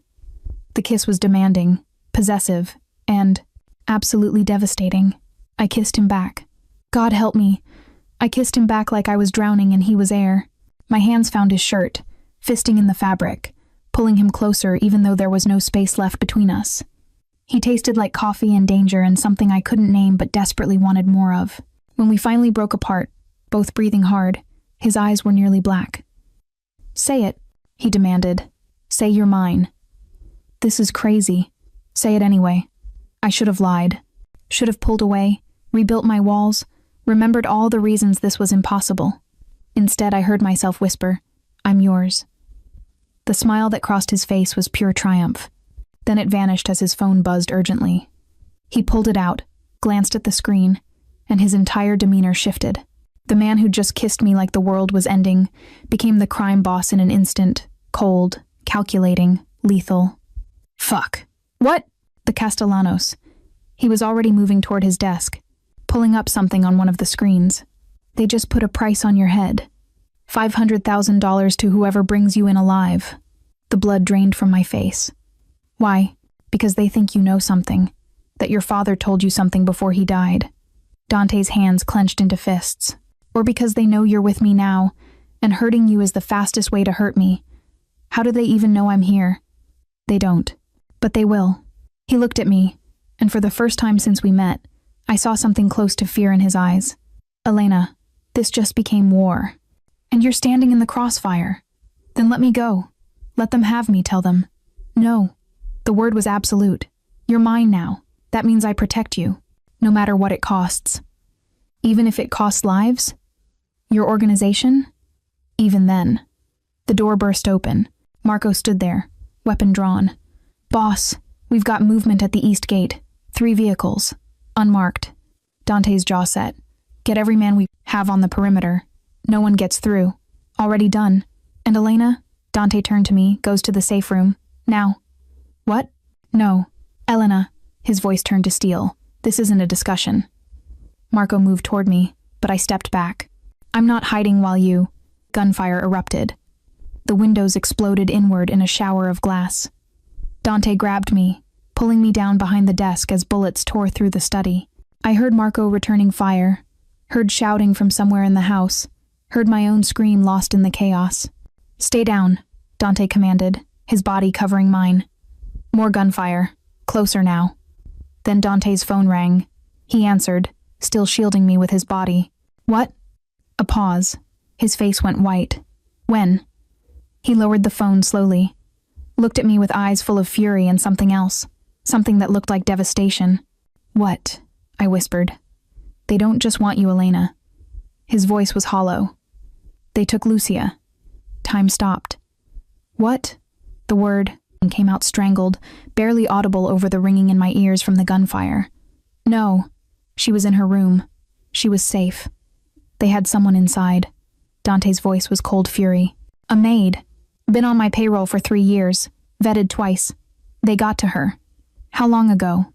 The kiss was demanding, possessive, and absolutely devastating. I kissed him back. God help me. I kissed him back like I was drowning and he was air. My hands found his shirt, fisting in the fabric, pulling him closer even though there was no space left between us. He tasted like coffee and danger and something I couldn't name but desperately wanted more of. When we finally broke apart, both breathing hard, his eyes were nearly black. "Say it," he demanded. "Say you're mine." "This is crazy." "Say it anyway." I should have lied. Should have pulled away, rebuilt my walls, remembered all the reasons this was impossible. Instead, I heard myself whisper, "I'm yours." The smile that crossed his face was pure triumph. Then it vanished as his phone buzzed urgently. He pulled it out, glanced at the screen, and his entire demeanor shifted. The man who'd just kissed me like the world was ending became the crime boss in an instant, cold, calculating, lethal. Fuck. What? The Castellanos. He was already moving toward his desk, pulling up something on one of the screens. They just put a price on your head. $500,000 to whoever brings you in alive. The blood drained from my face. Why? Because they think you know something. That your father told you something before he died. Dante's hands clenched into fists. Or because they know you're with me now, and hurting you is the fastest way to hurt me. How do they even know I'm here? They don't. But they will. He looked at me, and for the first time since we met, I saw something close to fear in his eyes. Elena, this just became war. And you're standing in the crossfire. Then let me go. Let them have me, tell them. No. The word was absolute. You're mine now. That means I protect you, no matter what it costs. Even if it costs lives? Your organization? Even then. The door burst open. Marco stood there, weapon drawn. Boss, we've got movement at the east gate. 3 vehicles. Unmarked. Dante's jaw set. Get every man we have on the perimeter. No one gets through. Already done. And Elena? Dante turned to me, goes to the safe room. Now. What? No. Elena. His voice turned to steel. This isn't a discussion. Marco moved toward me, but I stepped back. I'm not hiding while you... Gunfire erupted. The windows exploded inward in a shower of glass. Dante grabbed me, pulling me down behind the desk as bullets tore through the study. I heard Marco returning fire, heard shouting from somewhere in the house, heard my own scream lost in the chaos. Stay down, Dante commanded, his body covering mine. More gunfire, closer now. Then Dante's phone rang. He answered, still shielding me with his body. What? A pause. His face went white. When? He lowered the phone slowly, looked at me with eyes full of fury and something else, something that looked like devastation. What? I whispered. They don't just want you, Elena. His voice was hollow. They took Lucia. Time stopped. What? The word came out strangled, barely audible over the ringing in my ears from the gunfire. No. She was in her room. She was safe. They had someone inside. Dante's voice was cold fury. A maid. Been on my payroll for 3 years. Vetted twice. They got to her. How long ago?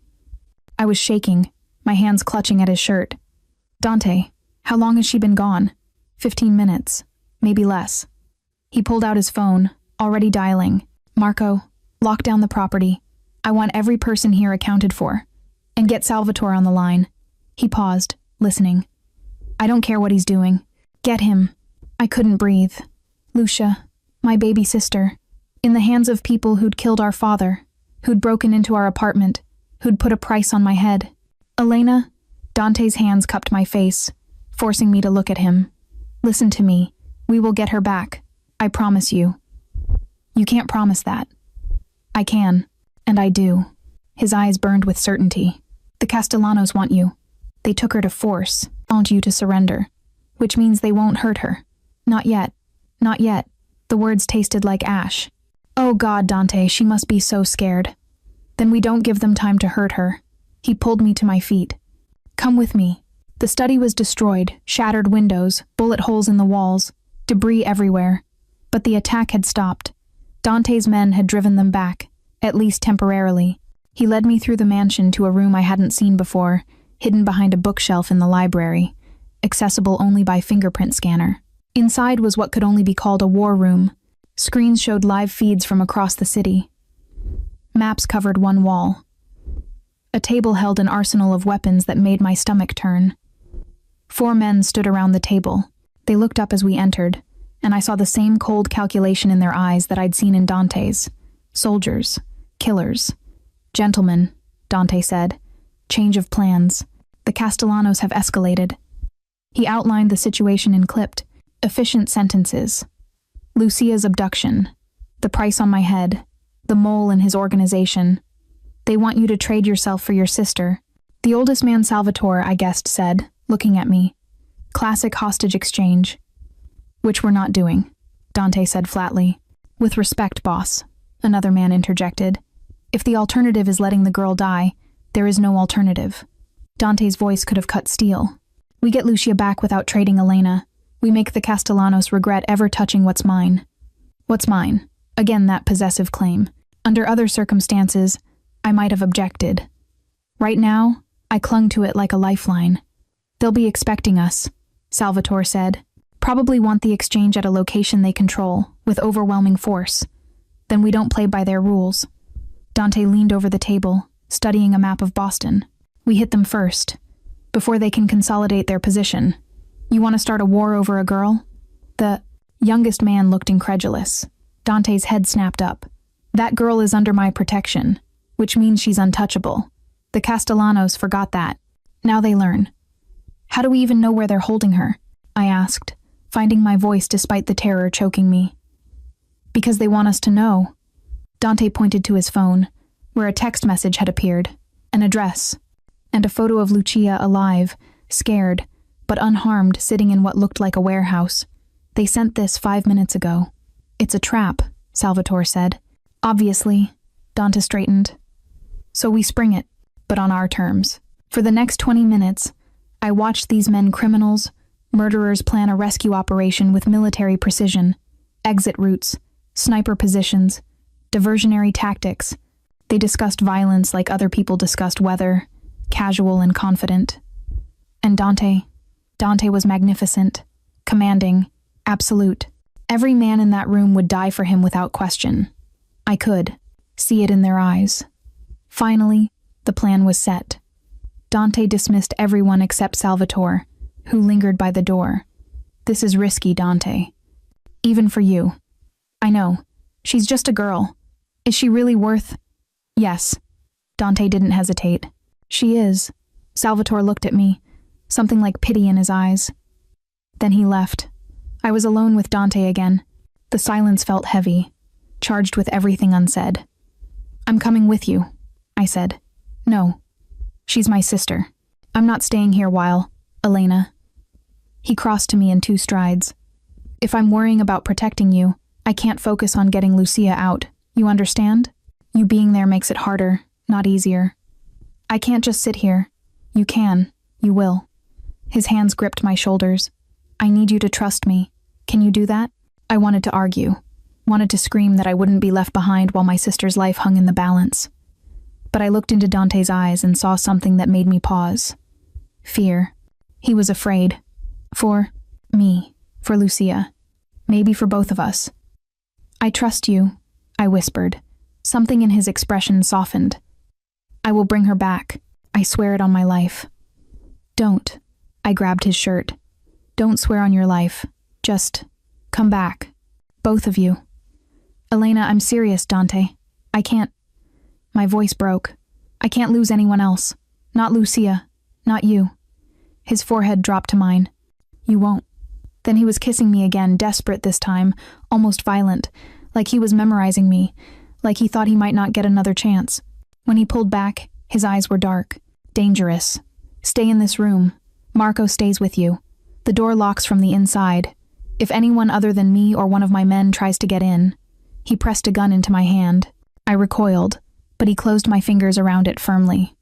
I was shaking, my hands clutching at his shirt. Dante, how long has she been gone? 15 minutes. Maybe less. He pulled out his phone, already dialing. Marco, lock down the property. I want every person here accounted for. And get Salvatore on the line. He paused, listening. I don't care what he's doing. Get him. I couldn't breathe. Lucia, my baby sister, in the hands of people who'd killed our father, who'd broken into our apartment, who'd put a price on my head. Elena? Dante's hands cupped my face, forcing me to look at him. Listen to me. We will get her back. I promise you. You can't promise that. I can, and I do. His eyes burned with certainty. The Castellanos want you. They took her to force, want you to surrender, which means they won't hurt her. Not yet. Not yet. The words tasted like ash. Oh God, Dante, she must be so scared. Then we don't give them time to hurt her. He pulled me to my feet. Come with me. The study was destroyed, shattered windows, bullet holes in the walls, debris everywhere. But the attack had stopped. Dante's men had driven them back, at least temporarily. He led me through the mansion to a room I hadn't seen before, hidden behind a bookshelf in the library, accessible only by fingerprint scanner. Inside was what could only be called a war room. Screens showed live feeds from across the city. Maps covered one wall. A table held an arsenal of weapons that made my stomach turn. 4 men stood around the table. They looked up as we entered, and I saw the same cold calculation in their eyes that I'd seen in Dante's. Soldiers. Killers. Gentlemen, Dante said. Change of plans. The Castellanos have escalated. He outlined the situation in clipped, efficient sentences. Lucia's abduction. The price on my head. The mole in his organization. They want you to trade yourself for your sister. The oldest man, Salvatore, I guessed, said, looking at me. Classic hostage exchange. Which we're not doing, Dante said flatly. With respect, boss, another man interjected. If the alternative is letting the girl die, there is no alternative. Dante's voice could have cut steel. We get Lucia back without trading Elena. We make the Castellanos regret ever touching what's mine. What's mine? Again, that possessive claim. Under other circumstances, I might have objected. Right now, I clung to it like a lifeline. They'll be expecting us, Salvatore said. Probably want the exchange at a location they control, with overwhelming force. Then we don't play by their rules. Dante leaned over the table, studying a map of Boston. We hit them first, before they can consolidate their position. You want to start a war over a girl? The youngest man looked incredulous. Dante's head snapped up. That girl is under my protection, which means she's untouchable. The Castellanos forgot that. Now they learn. How do we even know where they're holding her? I asked, finding my voice despite the terror choking me. Because they want us to know. Dante pointed to his phone, where a text message had appeared, an address, and a photo of Lucia alive, scared, but unharmed, sitting in what looked like a warehouse. They sent this 5 minutes ago. It's a trap, Salvatore said. Obviously, Dante straightened. So we spring it, but on our terms. For the next 20 minutes, I watched these men criminals, murderers plan a rescue operation with military precision, exit routes, sniper positions, diversionary tactics. They discussed violence like other people discussed weather, casual and confident. And Dante was magnificent, commanding, absolute. Every man in that room would die for him without question. I could see it in their eyes. Finally, the plan was set. Dante dismissed everyone except Salvatore, who lingered by the door. This is risky, Dante. Even for you. I know. She's just a girl. Is she really worth... Yes. Dante didn't hesitate. She is. Salvatore looked at me, something like pity in his eyes. Then he left. I was alone with Dante again. The silence felt heavy, charged with everything unsaid. I'm coming with you, I said. No. She's my sister. I'm not staying here while... Elena. He crossed to me in 2 strides. If I'm worrying about protecting you, I can't focus on getting Lucia out. You understand? You being there makes it harder, not easier. I can't just sit here. You can. You will. His hands gripped my shoulders. I need you to trust me. Can you do that? I wanted to argue. Wanted to scream that I wouldn't be left behind while my sister's life hung in the balance. But I looked into Dante's eyes and saw something that made me pause. Fear. He was afraid. For me. For Lucia. Maybe for both of us. I trust you, I whispered. Something in his expression softened. I will bring her back. I swear it on my life. Don't. I grabbed his shirt. Don't swear on your life. Just come back. Both of you. Elena, I'm serious, Dante. I can't... My voice broke. I can't lose anyone else. Not Lucia. Not you. His forehead dropped to mine. You won't. Then he was kissing me again, desperate this time, almost violent, like he was memorizing me, like he thought he might not get another chance. When he pulled back, his eyes were dark. Dangerous. Stay in this room. Marco stays with you. The door locks from the inside. If anyone other than me or one of my men tries to get in... He pressed a gun into my hand. I recoiled, but he closed my fingers around it firmly.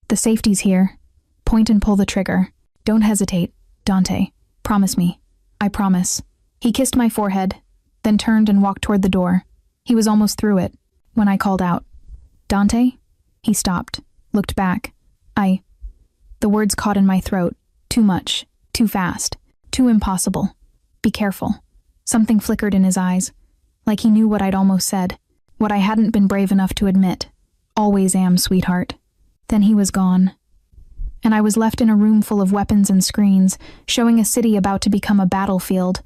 The safety's here. Point and pull the trigger. Don't hesitate, Dante. Promise me. I promise. He kissed my forehead, then turned and walked toward the door. He was almost through it, when I called out. Dante? He stopped, looked back. The words caught in my throat. Too much. Too fast. Too impossible. Be careful. Something flickered in his eyes, like he knew what I'd almost said, what I hadn't been brave enough to admit. Always am, sweetheart. Then he was gone. And I was left in a room full of weapons and screens, showing a city about to become a battlefield,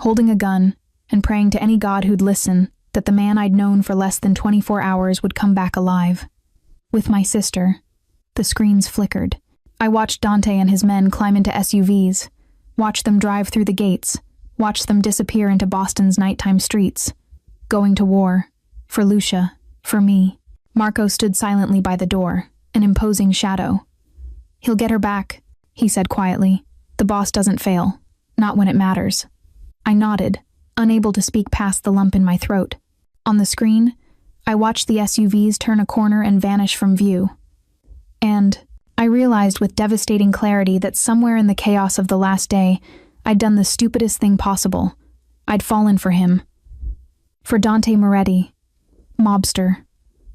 holding a gun and praying to any god who'd listen that the man I'd known for less than 24 hours would come back alive. With my sister. The screens flickered. I watched Dante and his men climb into SUVs, watched them drive through the gates, watched them disappear into Boston's nighttime streets. Going to war. For Lucia. For me. Marco stood silently by the door, an imposing shadow. He'll get her back, he said quietly. The boss doesn't fail. Not when it matters. I nodded, unable to speak past the lump in my throat. On the screen, I watched the SUVs turn a corner and vanish from view. And I realized with devastating clarity that somewhere in the chaos of the last day, I'd done the stupidest thing possible. I'd fallen for him. For Dante Moretti, mobster,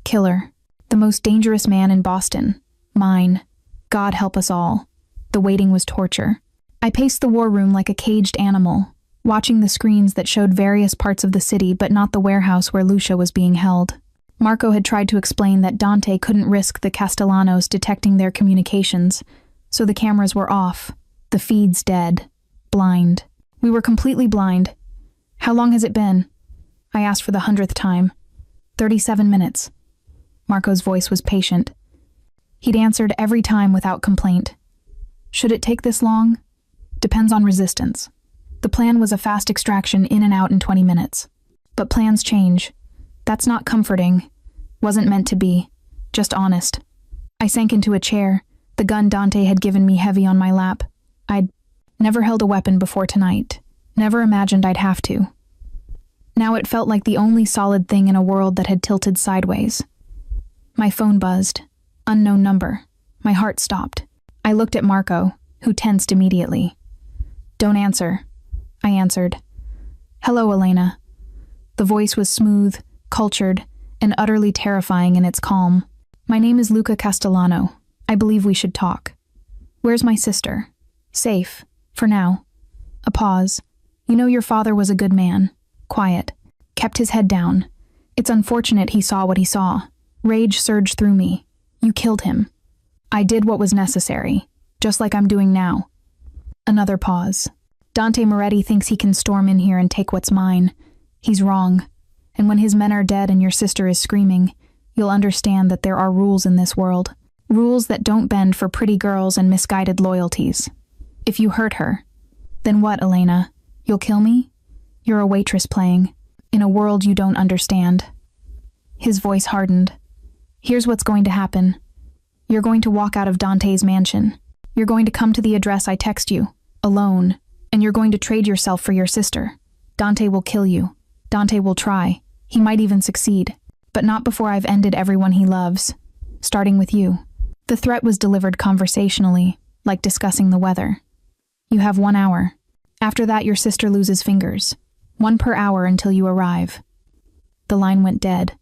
killer, the most dangerous man in Boston. Mine. God help us all. The waiting was torture. I paced the war room like a caged animal, watching the screens that showed various parts of the city but not the warehouse where Lucia was being held. Marco had tried to explain that Dante couldn't risk the Castellanos detecting their communications, so the cameras were off, the feeds dead, blind. We were completely blind. How long has it been? I asked for the 100th time. 37 minutes. Marco's voice was patient. He'd answered every time without complaint. Should it take this long? Depends on resistance. The plan was a fast extraction in and out in 20 minutes. But plans change. That's not comforting. Wasn't meant to be. Just honest. I sank into a chair, the gun Dante had given me heavy on my lap. I'd never held a weapon before tonight. Never imagined I'd have to. Now it felt like the only solid thing in a world that had tilted sideways. My phone buzzed. Unknown number. My heart stopped. I looked at Marco, who tensed immediately. Don't answer. I answered. Hello, Elena. The voice was smooth, cultured, and utterly terrifying in its calm. My name is Luca Castellano. I believe we should talk. Where's my sister? Safe. For now. A pause. You know your father was a good man. Quiet. Kept his head down. It's unfortunate he saw what he saw. Rage surged through me. You killed him. I did what was necessary, just like I'm doing now. Another pause. Dante Moretti thinks he can storm in here and take what's mine. He's wrong. And when his men are dead and your sister is screaming, you'll understand that there are rules in this world. Rules that don't bend for pretty girls and misguided loyalties. If you hurt her, then what, Elena? You'll kill me? You're a waitress playing, in a world you don't understand. His voice hardened. Here's what's going to happen. You're going to walk out of Dante's mansion. You're going to come to the address I text you, alone, and you're going to trade yourself for your sister. Dante will kill you. Dante will try. He might even succeed. But not before I've ended everyone he loves. Starting with you. The threat was delivered conversationally, like discussing the weather. You have 1 hour. After that, your sister loses fingers. 1 per hour until you arrive. The line went dead.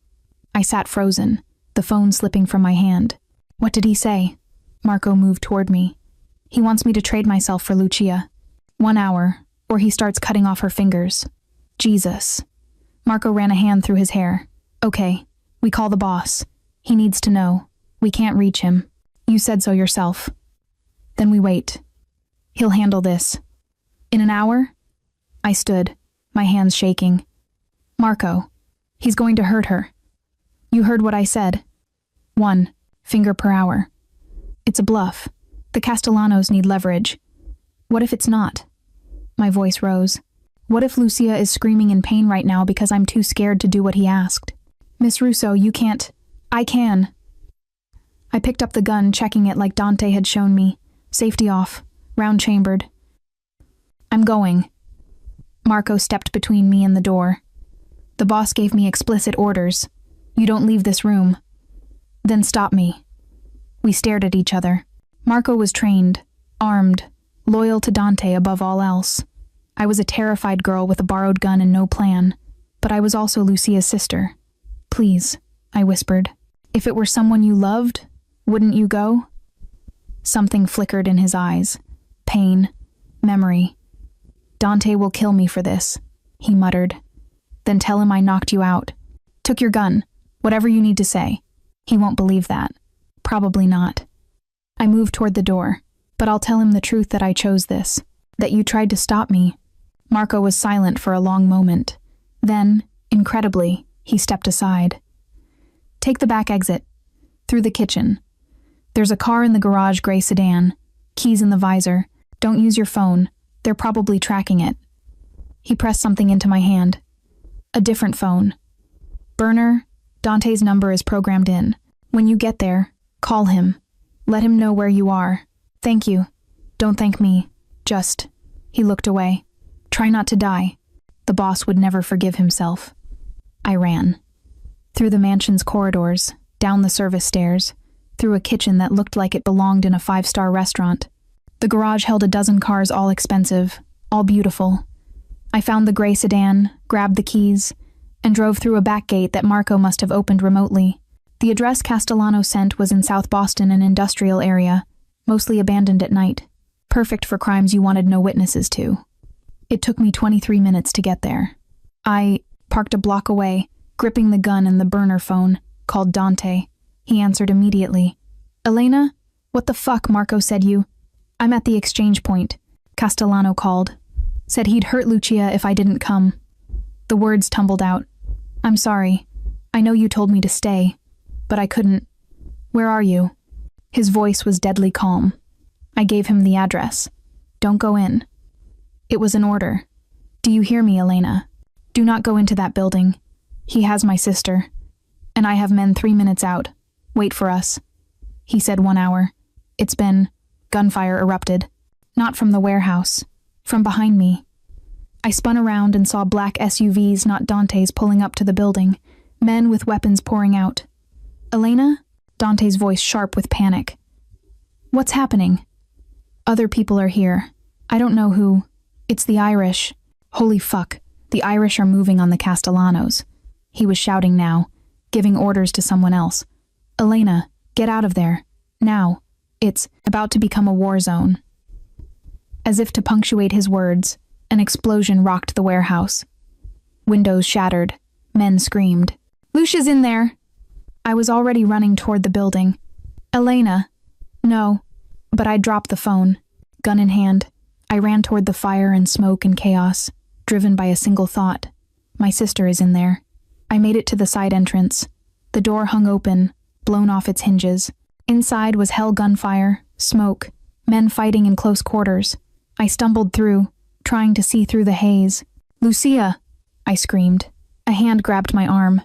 I sat frozen, the phone slipping from my hand. What did he say? Marco moved toward me. He wants me to trade myself for Lucia. 1 hour, or he starts cutting off her fingers. Jesus. Marco ran a hand through his hair. Okay, we call the boss. He needs to know. We can't reach him. You said so yourself. Then we wait. He'll handle this. In an hour? I stood, my hands shaking. Marco, he's going to hurt her. You heard what I said. 1 finger per hour. It's a bluff. The Castellanos need leverage. What if it's not? My voice rose. What if Lucia is screaming in pain right now because I'm too scared to do what he asked? Miss Russo, you can't. I can. I picked up the gun, checking it like Dante had shown me. Safety off. Round chambered. I'm going. Marco stepped between me and the door. The boss gave me explicit orders. You don't leave this room. Then stop me. We stared at each other. Marco was trained, armed, loyal to Dante above all else. I was a terrified girl with a borrowed gun and no plan, but I was also Lucia's sister. Please, I whispered. If it were someone you loved, wouldn't you go? Something flickered in his eyes. Pain. Memory. Dante will kill me for this, he muttered. Then tell him I knocked you out. Took your gun. Whatever you need to say. He won't believe that. Probably not. I moved toward the door, but I'll tell him the truth that I chose this, that you tried to stop me. Marco was silent for a long moment. Then, incredibly, he stepped aside. Take the back exit. Through the kitchen. There's a car in the garage gray sedan. Keys in the visor. Don't use your phone. They're probably tracking it. He pressed something into my hand. A different phone. Burner, Dante's number is programmed in. When you get there, call him. Let him know where you are. Thank you. Don't thank me. Just. He looked away. Try not to die. The boss would never forgive himself. I ran. Through the mansion's corridors, down the service stairs, through a kitchen that looked like it belonged in a 5-star restaurant. The garage held a dozen cars, all expensive, all beautiful. I found the gray sedan, grabbed the keys, and drove through a back gate that Marco must have opened remotely. The address Castellano sent was in South Boston, an industrial area, mostly abandoned at night. Perfect for crimes you wanted no witnesses to. It took me 23 minutes to get there. I parked a block away, gripping the gun and the burner phone, called Dante. He answered immediately. "Elena? What the fuck, Marco said you?" "I'm at the exchange point," Castellano called. Said he'd hurt Lucia if I didn't come. The words tumbled out. "I'm sorry. I know you told me to stay, but I couldn't. Where are you?" His voice was deadly calm. I gave him the address. "Don't go in." It was an order. "Do you hear me, Elena? Do not go into that building. He has my sister. And I have men 3 minutes out. Wait for us." He said 1 hour. It's been... Gunfire erupted. Not from the warehouse. From behind me. I spun around and saw black SUVs, not Dante's, pulling up to the building. Men with weapons pouring out. "Elena?" Dante's voice sharp with panic. "What's happening?" "Other people are here. I don't know who. It's the Irish. Holy fuck. The Irish are moving on the Castellanos." He was shouting now, giving orders to someone else. "Elena, get out of there. Now. It's about to become a war zone." As if to punctuate his words, an explosion rocked the warehouse. Windows shattered. Men screamed. "Lucia's in there!" I was already running toward the building. "Elena." "No." But I dropped the phone. Gun in hand, I ran toward the fire and smoke and chaos, driven by a single thought. My sister is in there. I made it to the side entrance. The door hung open, blown off its hinges. Inside was hell gunfire, smoke, men fighting in close quarters. I stumbled through, trying to see through the haze. "Lucia!" I screamed. A hand grabbed my arm.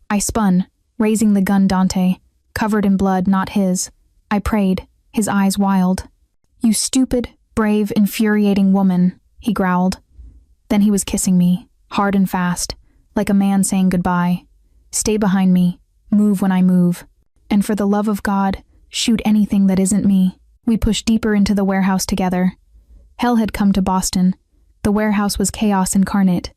I spun, raising the gun Dante, covered in blood, not his. I prayed, his eyes wild. "You stupid, brave, infuriating woman," he growled. Then he was kissing me, hard and fast, like a man saying goodbye. "Stay behind me, move when I move. And for the love of God, shoot anything that isn't me." We pushed deeper into the warehouse together. Hell had come to Boston. The warehouse was chaos incarnate.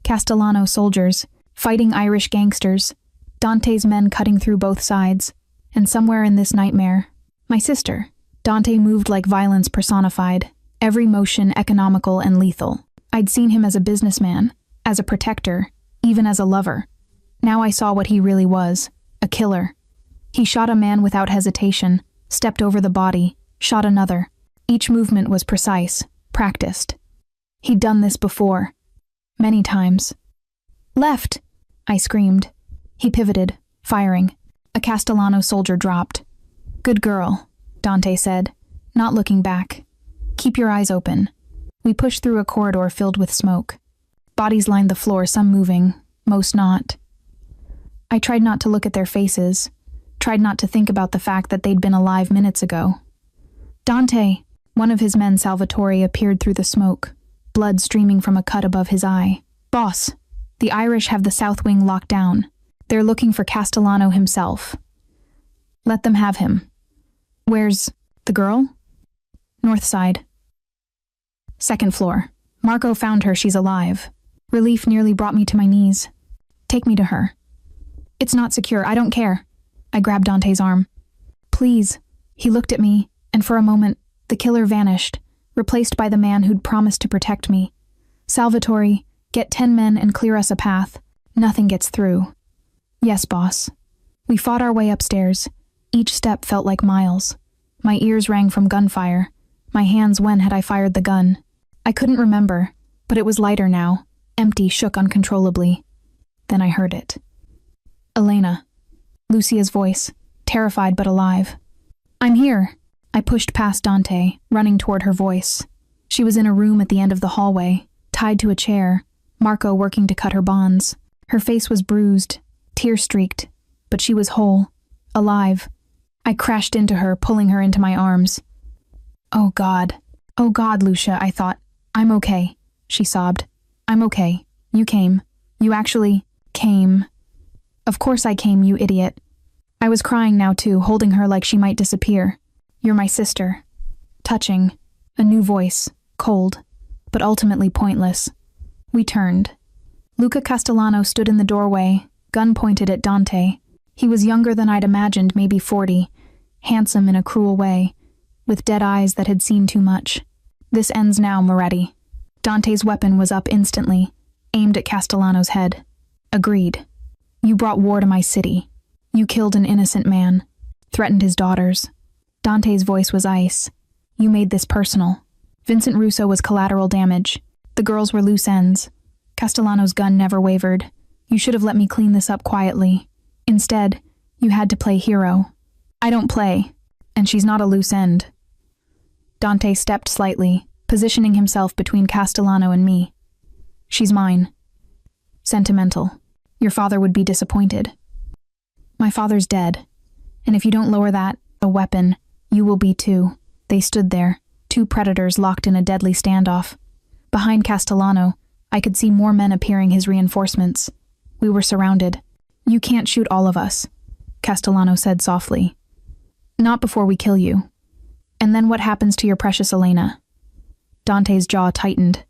Castellano soldiers, fighting Irish gangsters, Dante's men cutting through both sides. And somewhere in this nightmare, my sister. Dante moved like violence personified, every motion economical and lethal. I'd seen him as a businessman, as a protector, even as a lover. Now I saw what he really was, a killer. He shot a man without hesitation, stepped over the body, shot another. Each movement was precise, practiced. He'd done this before. Many times. "Left!" I screamed. He pivoted, firing. A Castellano soldier dropped. "Good girl," Dante said, not looking back. "Keep your eyes open." We pushed through a corridor filled with smoke. Bodies lined the floor, some moving, most not. I tried not to look at their faces, tried not to think about the fact that they'd been alive minutes ago. "Dante!" One of his men, Salvatore, appeared through the smoke, blood streaming from a cut above his eye. "Boss, the Irish have the south wing locked down. They're looking for Castellano himself." "Let them have him." "Where's the girl?" "North side. Second floor. Marco found her, she's alive." Relief nearly brought me to my knees. "Take me to her." "It's not secure, I don't care." I grabbed Dante's arm. "Please." He looked at me, and for a moment, the killer vanished, replaced by the man who'd promised to protect me. "Salvatore, get 10 men and clear us a path. Nothing gets through." "Yes, boss." We fought our way upstairs. Each step felt like miles. My ears rang from gunfire. My hands, when had I fired the gun? I couldn't remember, but it was lighter now, empty, shook uncontrollably. Then I heard it. "Elena." Lucia's voice, terrified but alive. "I'm here." I pushed past Dante, running toward her voice. She was in a room at the end of the hallway, tied to a chair, Marco working to cut her bonds. Her face was bruised, tear-streaked, but she was whole, alive. I crashed into her, pulling her into my arms. Oh God, Lucia," I thought. "I'm okay," she sobbed. "I'm okay. You came. You actually came." "Of course I came, you idiot." I was crying now too, holding her like she might disappear. "You're my sister." Touching. A new voice, cold, but ultimately pointless. We turned. Luca Castellano stood in the doorway, gun pointed at Dante. He was younger than I'd imagined, maybe 40, handsome in a cruel way, with dead eyes that had seen too much. This ends now, Moretti. Dante's weapon was up instantly, aimed at Castellano's head. Agreed. You brought war to my city. You killed an innocent man, threatened his daughters. Dante's voice was ice. You made this personal. Vincent Russo was collateral damage. The girls were loose ends. Castellano's gun never wavered. You should have let me clean this up quietly. Instead, you had to play hero. I don't play, and she's not a loose end. Dante stepped slightly, positioning himself between Castellano and me. She's mine. Sentimental. Your father would be disappointed. My father's dead, and if you don't lower that, a weapon, you will be too. They stood there, two predators locked in a deadly standoff. Behind Castellano, I could see more men appearing, his reinforcements. We were surrounded. You can't shoot all of us, Castellano said softly. Not before we kill you. And then what happens to your precious Elena? Dante's jaw tightened.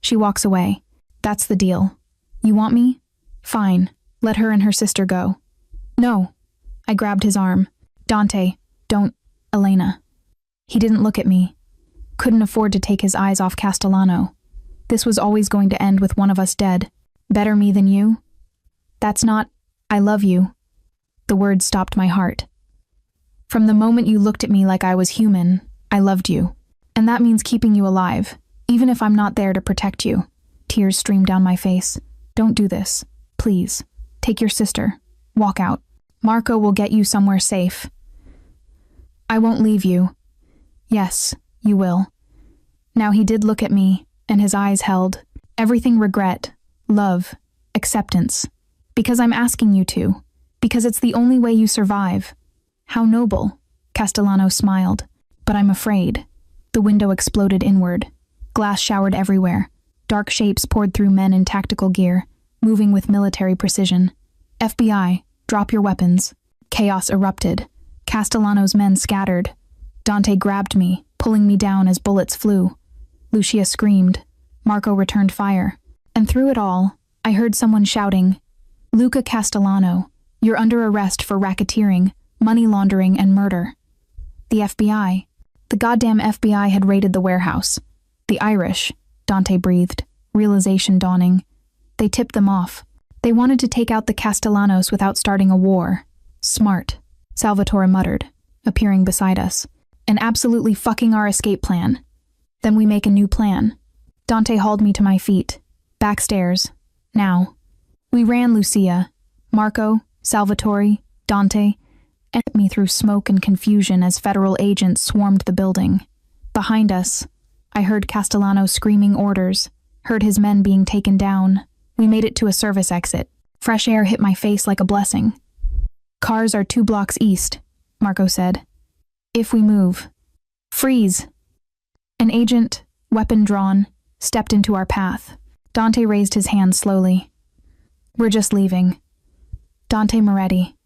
She walks away. That's the deal. You want me? Fine. Let her and her sister go. No. I grabbed his arm. Dante, don't. Elena. He didn't look at me. Couldn't afford to take his eyes off Castellano. This was always going to end with one of us dead. Better me than you? That's not, I love you. The words stopped my heart. From the moment you looked at me like I was human, I loved you. And that means keeping you alive, even if I'm not there to protect you. Tears streamed down my face. Don't do this. Please. Take your sister. Walk out. Marco will get you somewhere safe. I won't leave you. Yes, you will. Now he did look at me, and his eyes held. Everything regret, love, acceptance. Because I'm asking you to. Because it's the only way you survive. How noble. Castellano smiled. But I'm afraid. The window exploded inward. Glass showered everywhere. Dark shapes poured through men in tactical gear, moving with military precision. FBI, drop your weapons. Chaos erupted. Castellano's men scattered. Dante grabbed me, pulling me down as bullets flew. Lucia screamed. Marco returned fire. And through it all, I heard someone shouting, Luca Castellano, you're under arrest for racketeering, money laundering, and murder. The FBI. The goddamn FBI had raided the warehouse. The Irish, Dante breathed, realization dawning. They tipped them off. They wanted to take out the Castellanos without starting a war. Smart, Salvatore muttered, appearing beside us. And absolutely fucking our escape plan. Then we make a new plan. Dante hauled me to my feet. Backstairs. Now. We ran Lucia, Marco, Salvatore, Dante, and me through smoke and confusion as federal agents swarmed the building. Behind us, I heard Castellano screaming orders, heard his men being taken down. We made it to a service exit. Fresh air hit my face like a blessing. Cars are 2 blocks east, Marco said. If we move. Freeze. An agent, weapon drawn, stepped into our path. Dante raised his hand slowly. We're just leaving. Dante Moretti.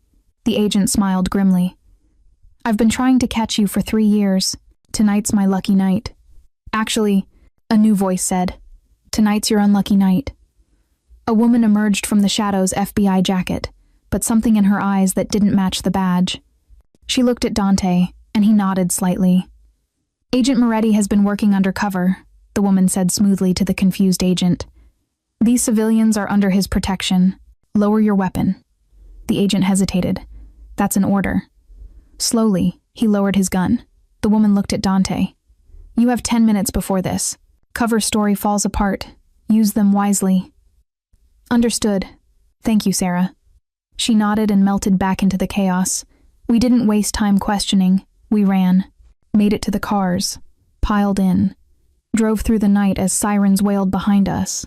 The agent smiled grimly. I've been trying to catch you for 3 years. Tonight's my lucky night. Actually, a new voice said, tonight's your unlucky night. A woman emerged from the shadow's FBI jacket, but something in her eyes that didn't match the badge. She looked at Dante, and he nodded slightly. Agent Moretti has been working undercover, the woman said smoothly to the confused agent. These civilians are under his protection. Lower your weapon. The agent hesitated. That's an order. Slowly, he lowered his gun. The woman looked at Dante. You have 10 minutes before this. Cover story falls apart. Use them wisely. Understood. Thank you, Sarah. She nodded and melted back into the chaos. We didn't waste time questioning. We ran. Made it to the cars. Piled in. Drove through the night as sirens wailed behind us.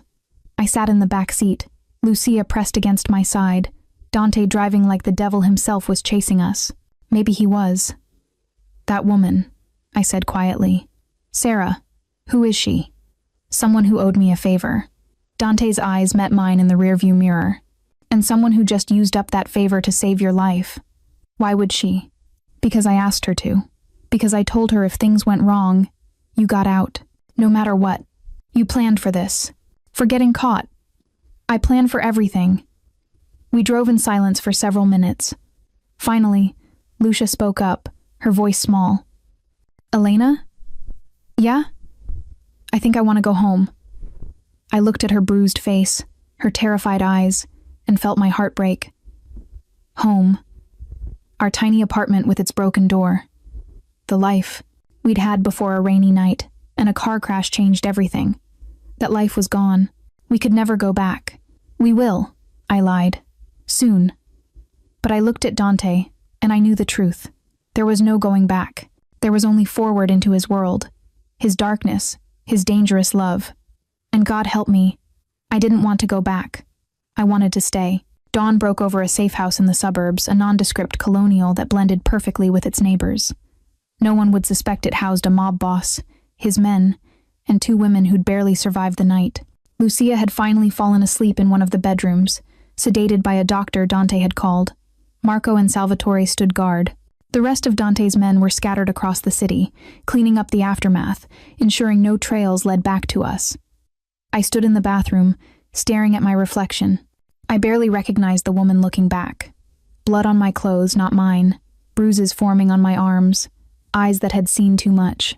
I sat in the back seat. Lucia pressed against my side. Dante driving like the devil himself was chasing us. Maybe he was. That woman, I said quietly. Sarah. Who is she? Someone who owed me a favor. Dante's eyes met mine in the rearview mirror. And someone who just used up that favor to save your life. Why would she? Because I asked her to. Because I told her if things went wrong, you got out. No matter what. You planned for this. For getting caught. I plan for everything. We drove in silence for several minutes. Finally, Lucia spoke up, her voice small. Elena? Yeah? I think I want to go home. I looked at her bruised face, her terrified eyes, and felt my heart break. Home. Our tiny apartment with its broken door. The life we'd had before a rainy night, and a car crash changed everything. That life was gone. We could never go back. We will, I lied. Soon. But I looked at Dante, and I knew the truth. There was no going back. There was only forward into his world, his darkness, his dangerous love. And God help me, I didn't want to go back. I wanted to stay. Dawn broke over a safe house in the suburbs, a nondescript colonial that blended perfectly with its neighbors. No one would suspect it housed a mob boss, his men, and 2 women who'd barely survived the night. Lucia had finally fallen asleep in one of the bedrooms, sedated by a doctor Dante had called. Marco and Salvatore stood guard. The rest of Dante's men were scattered across the city, cleaning up the aftermath, ensuring no trails led back to us. I stood in the bathroom, staring at my reflection. I barely recognized the woman looking back. Blood on my clothes, not mine. Bruises forming on my arms. Eyes that had seen too much.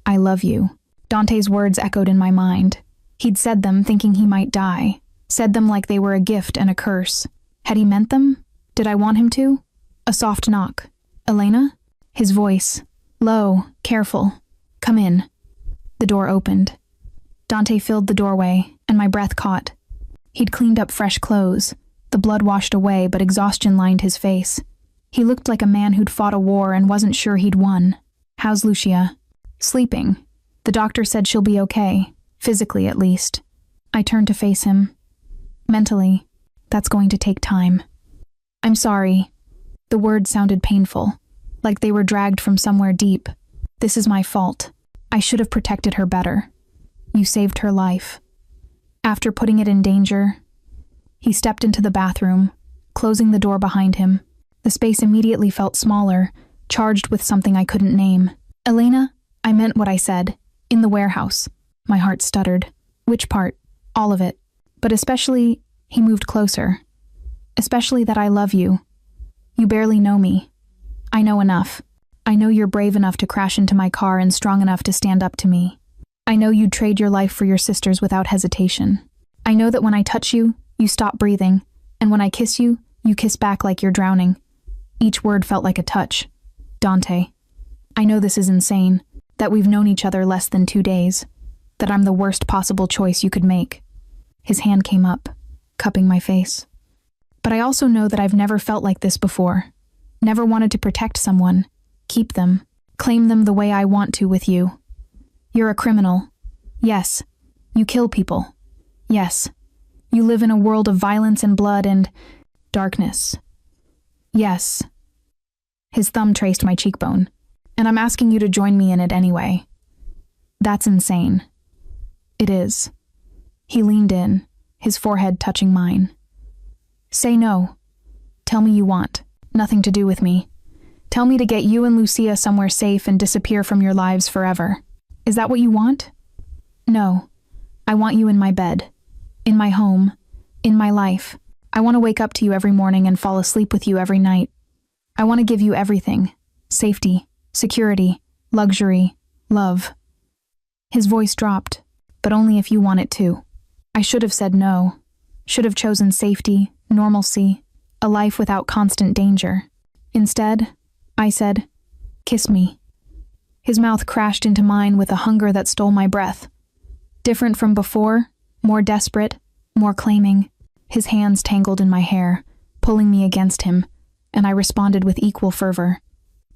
I love you. Dante's words echoed in my mind. He'd said them thinking he might die. Said them like they were a gift and a curse. Had he meant them? Did I want him to? A soft knock. Elena? His voice. Low, careful. Come in. The door opened. Dante filled the doorway, and my breath caught. He'd cleaned up fresh clothes. The blood washed away, but exhaustion lined his face. He looked like a man who'd fought a war and wasn't sure he'd won. How's Lucia? Sleeping. The doctor said she'll be okay, physically at least. I turned to face him. Mentally, that's going to take time. I'm sorry. The words sounded painful, like they were dragged from somewhere deep. This is my fault. I should have protected her better. You saved her life. After putting it in danger, he stepped into the bathroom, closing the door behind him. The space immediately felt smaller, charged with something I couldn't name. Elena, I meant what I said. In the warehouse. My heart stuttered. Which part? All of it. But especially, he moved closer. Especially that I love you. You barely know me. I know enough. I know you're brave enough to crash into my car and strong enough to stand up to me. I know you'd trade your life for your sister's without hesitation. I know that when I touch you, you stop breathing, and when I kiss you, you kiss back like you're drowning. Each word felt like a touch. Dante. I know this is insane, that we've known each other less than 2 days, that I'm the worst possible choice you could make. His hand came up, cupping my face. But I also know that I've never felt like this before. Never wanted to protect someone, keep them, claim them the way I want to with you. You're a criminal. Yes. You kill people. Yes. You live in a world of violence and blood and darkness. Yes. His thumb traced my cheekbone. And I'm asking you to join me in it anyway. That's insane. It is. He leaned in, his forehead touching mine. Say no. Tell me you want. Nothing to do with me. Tell me to get you and Lucia somewhere safe and disappear from your lives forever. Is that what you want? No. I want you in my bed. In my home. In my life. I want to wake up to you every morning and fall asleep with you every night. I want to give you everything. Safety. Security. Luxury. Love. His voice dropped, but only if you want it to. I should have said no. Should have chosen safety, normalcy, a life without constant danger. Instead, I said, kiss me. His mouth crashed into mine with a hunger that stole my breath. Different from before, more desperate, more claiming. His hands tangled in my hair, pulling me against him, and I responded with equal fervor.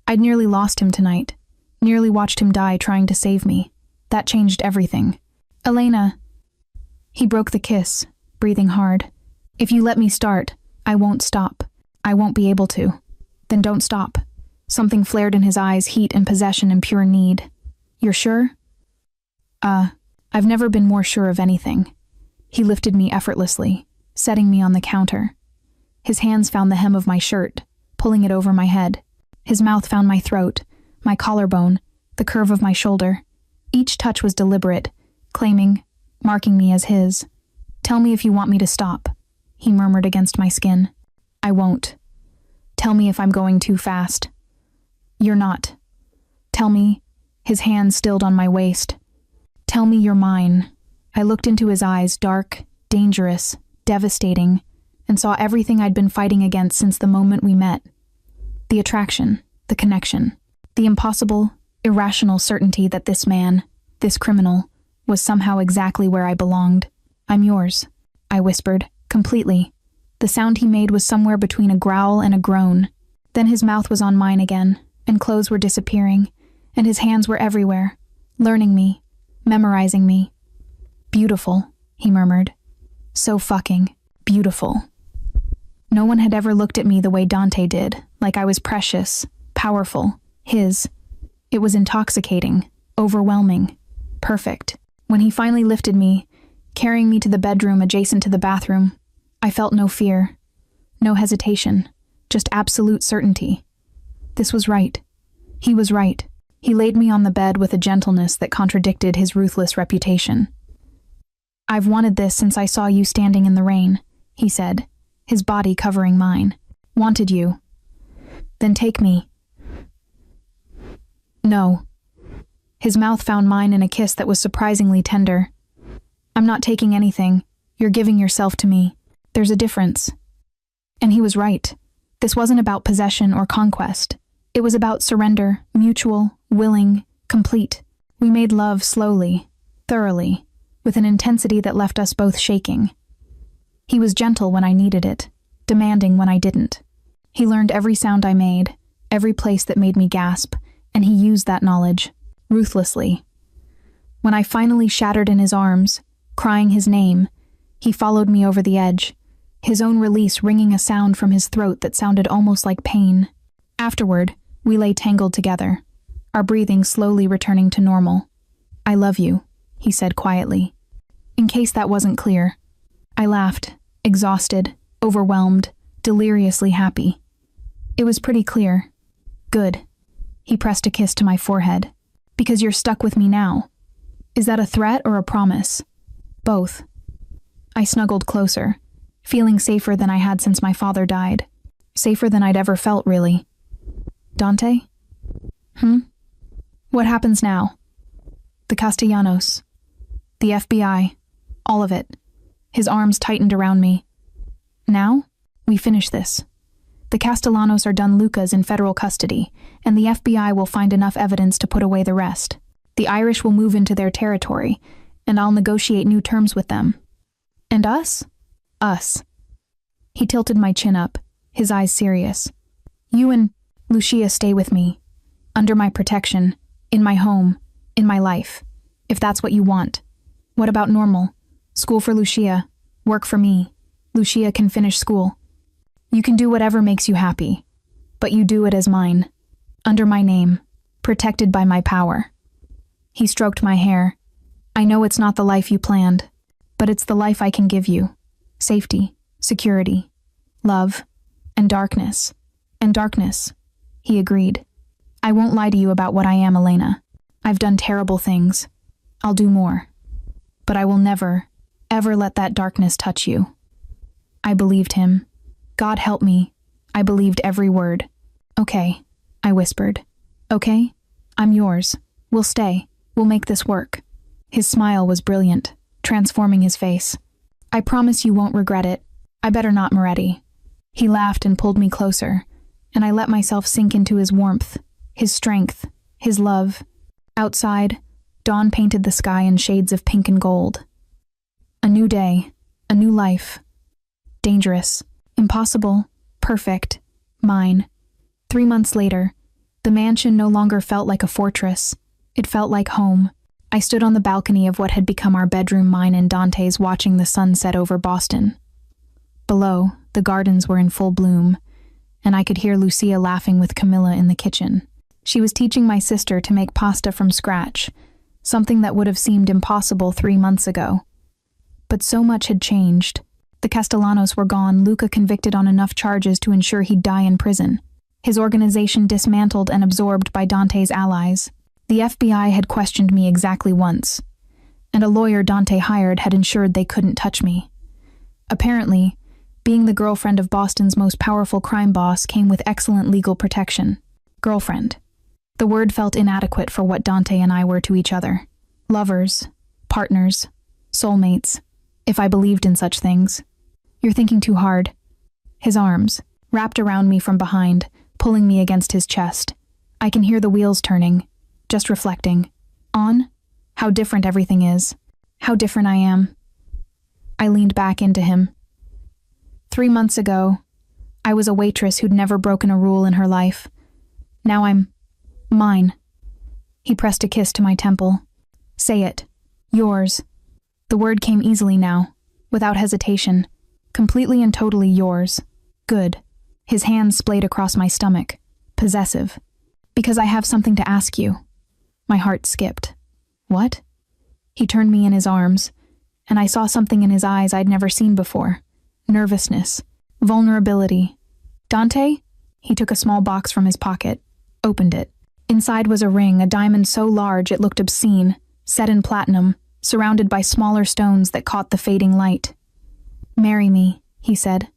I'd nearly lost him tonight, nearly watched him die trying to save me. That changed everything. Elena. He broke the kiss, breathing hard. If you let me start, I won't stop. I won't be able to. Then don't stop. Something flared in his eyes, heat and possession and pure need. You're sure? I've never been more sure of anything. He lifted me effortlessly, setting me on the counter. His hands found the hem of my shirt, pulling it over my head. His mouth found my throat, my collarbone, the curve of my shoulder. Each touch was deliberate, claiming, marking me as his. Tell me if you want me to stop. he murmured against my skin. I won't. Tell me if I'm going too fast. You're not. Tell me, his hand stilled on my waist. Tell me you're mine. I looked into his eyes, dark, dangerous, devastating, and saw everything I'd been fighting against since the moment we met. The attraction, the connection, the impossible, irrational certainty that this man, this criminal, was somehow exactly where I belonged. I'm yours, I whispered, completely. The sound he made was somewhere between a growl and a groan. Then his mouth was on mine again, and clothes were disappearing, and his hands were everywhere, learning me, memorizing me. Beautiful, he murmured. So fucking beautiful. No one had ever looked at me the way Dante did, like I was precious, powerful, his. It was intoxicating, overwhelming, perfect. When he finally lifted me, carrying me to the bedroom adjacent to the bathroom, I felt no fear, no hesitation, just absolute certainty. This was right. He was right. He laid me on the bed with a gentleness that contradicted his ruthless reputation. I've wanted this since I saw you standing in the rain, he said, his body covering mine. Wanted you. Then take me. No. His mouth found mine in a kiss that was surprisingly tender. I'm not taking anything. You're giving yourself to me. There's a difference. And he was right. This wasn't about possession or conquest. It was about surrender, mutual, willing, complete. We made love slowly, thoroughly, with an intensity that left us both shaking. He was gentle when I needed it, demanding when I didn't. He learned every sound I made, every place that made me gasp, and he used that knowledge, ruthlessly. When I finally shattered in his arms, crying his name, he followed me over the edge, his own release ringing a sound from his throat that sounded almost like pain. Afterward, we lay tangled together, our breathing slowly returning to normal. I love you, he said quietly. In case that wasn't clear, I laughed, exhausted, overwhelmed, deliriously happy. It was pretty clear. Good. He pressed a kiss to my forehead. Because you're stuck with me now. Is that a threat or a promise? Both. I snuggled closer, feeling safer than I had since my father died. Safer than I'd ever felt, really. Dante? What happens now? The Castellanos. The FBI. All of it. His arms tightened around me. Now, we finish this. The Castellanos are done Lucas in federal custody, and the FBI will find enough evidence to put away the rest. The Irish will move into their territory, and I'll negotiate new terms with them. And us? Us. He tilted my chin up, his eyes serious. You and Lucia stay with me, under my protection, in my home, in my life, if that's what you want. What about normal? School for Lucia, work for me. Lucia can finish school. You can do whatever makes you happy, but you do it as mine, under my name, protected by my power. He stroked my hair. I know it's not the life you planned, but it's the life I can give you. Safety, security, love, and darkness. And darkness, he agreed. I won't lie to you about what I am, Elena. I've done terrible things. I'll do more. But I will never, ever let that darkness touch you. I believed him. God help me. I believed every word. Okay, I whispered. Okay? I'm yours. We'll stay. We'll make this work. His smile was brilliant, transforming his face. I promise you won't regret it. I better not, Moretti. He laughed and pulled me closer, and I let myself sink into his warmth, his strength, his love. Outside, dawn painted the sky in shades of pink and gold. A new day, a new life. Dangerous, impossible, perfect, mine. 3 months later, the mansion no longer felt like a fortress. It felt like home. I stood on the balcony of what had become our bedroom, mine and Dante's, watching the sun set over Boston. Below, the gardens were in full bloom, and I could hear Lucia laughing with Camilla in the kitchen. She was teaching my sister to make pasta from scratch, something that would have seemed impossible 3 months ago. But so much had changed. The Castellanos were gone, Luca convicted on enough charges to ensure he'd die in prison. His organization dismantled and absorbed by Dante's allies. The FBI had questioned me exactly once, and a lawyer Dante hired had ensured they couldn't touch me. Apparently, Being the girlfriend of Boston's most powerful crime boss came with excellent legal protection. Girlfriend. The word felt inadequate for what Dante and I were to each other. Lovers, partners, soulmates, if I believed in such things. You're thinking too hard. His arms, wrapped around me from behind, pulling me against his chest. I can hear the wheels turning, just reflecting. On how different everything is. How different I am. I leaned back into him. 3 months ago, I was a waitress who'd never broken a rule in her life. Now I'm mine. He pressed a kiss to my temple. Say it. Yours. The word came easily now, without hesitation. Completely and totally yours. Good. His hand splayed across my stomach. Possessive. Because I have something to ask you. My heart skipped. What? He turned me in his arms, and I saw something in his eyes I'd never seen before. Nervousness. Vulnerability. Dante? He took a small box from his pocket, opened it. Inside was a ring, a diamond so large it looked obscene, set in platinum, surrounded by smaller stones that caught the fading light. Marry me, he said.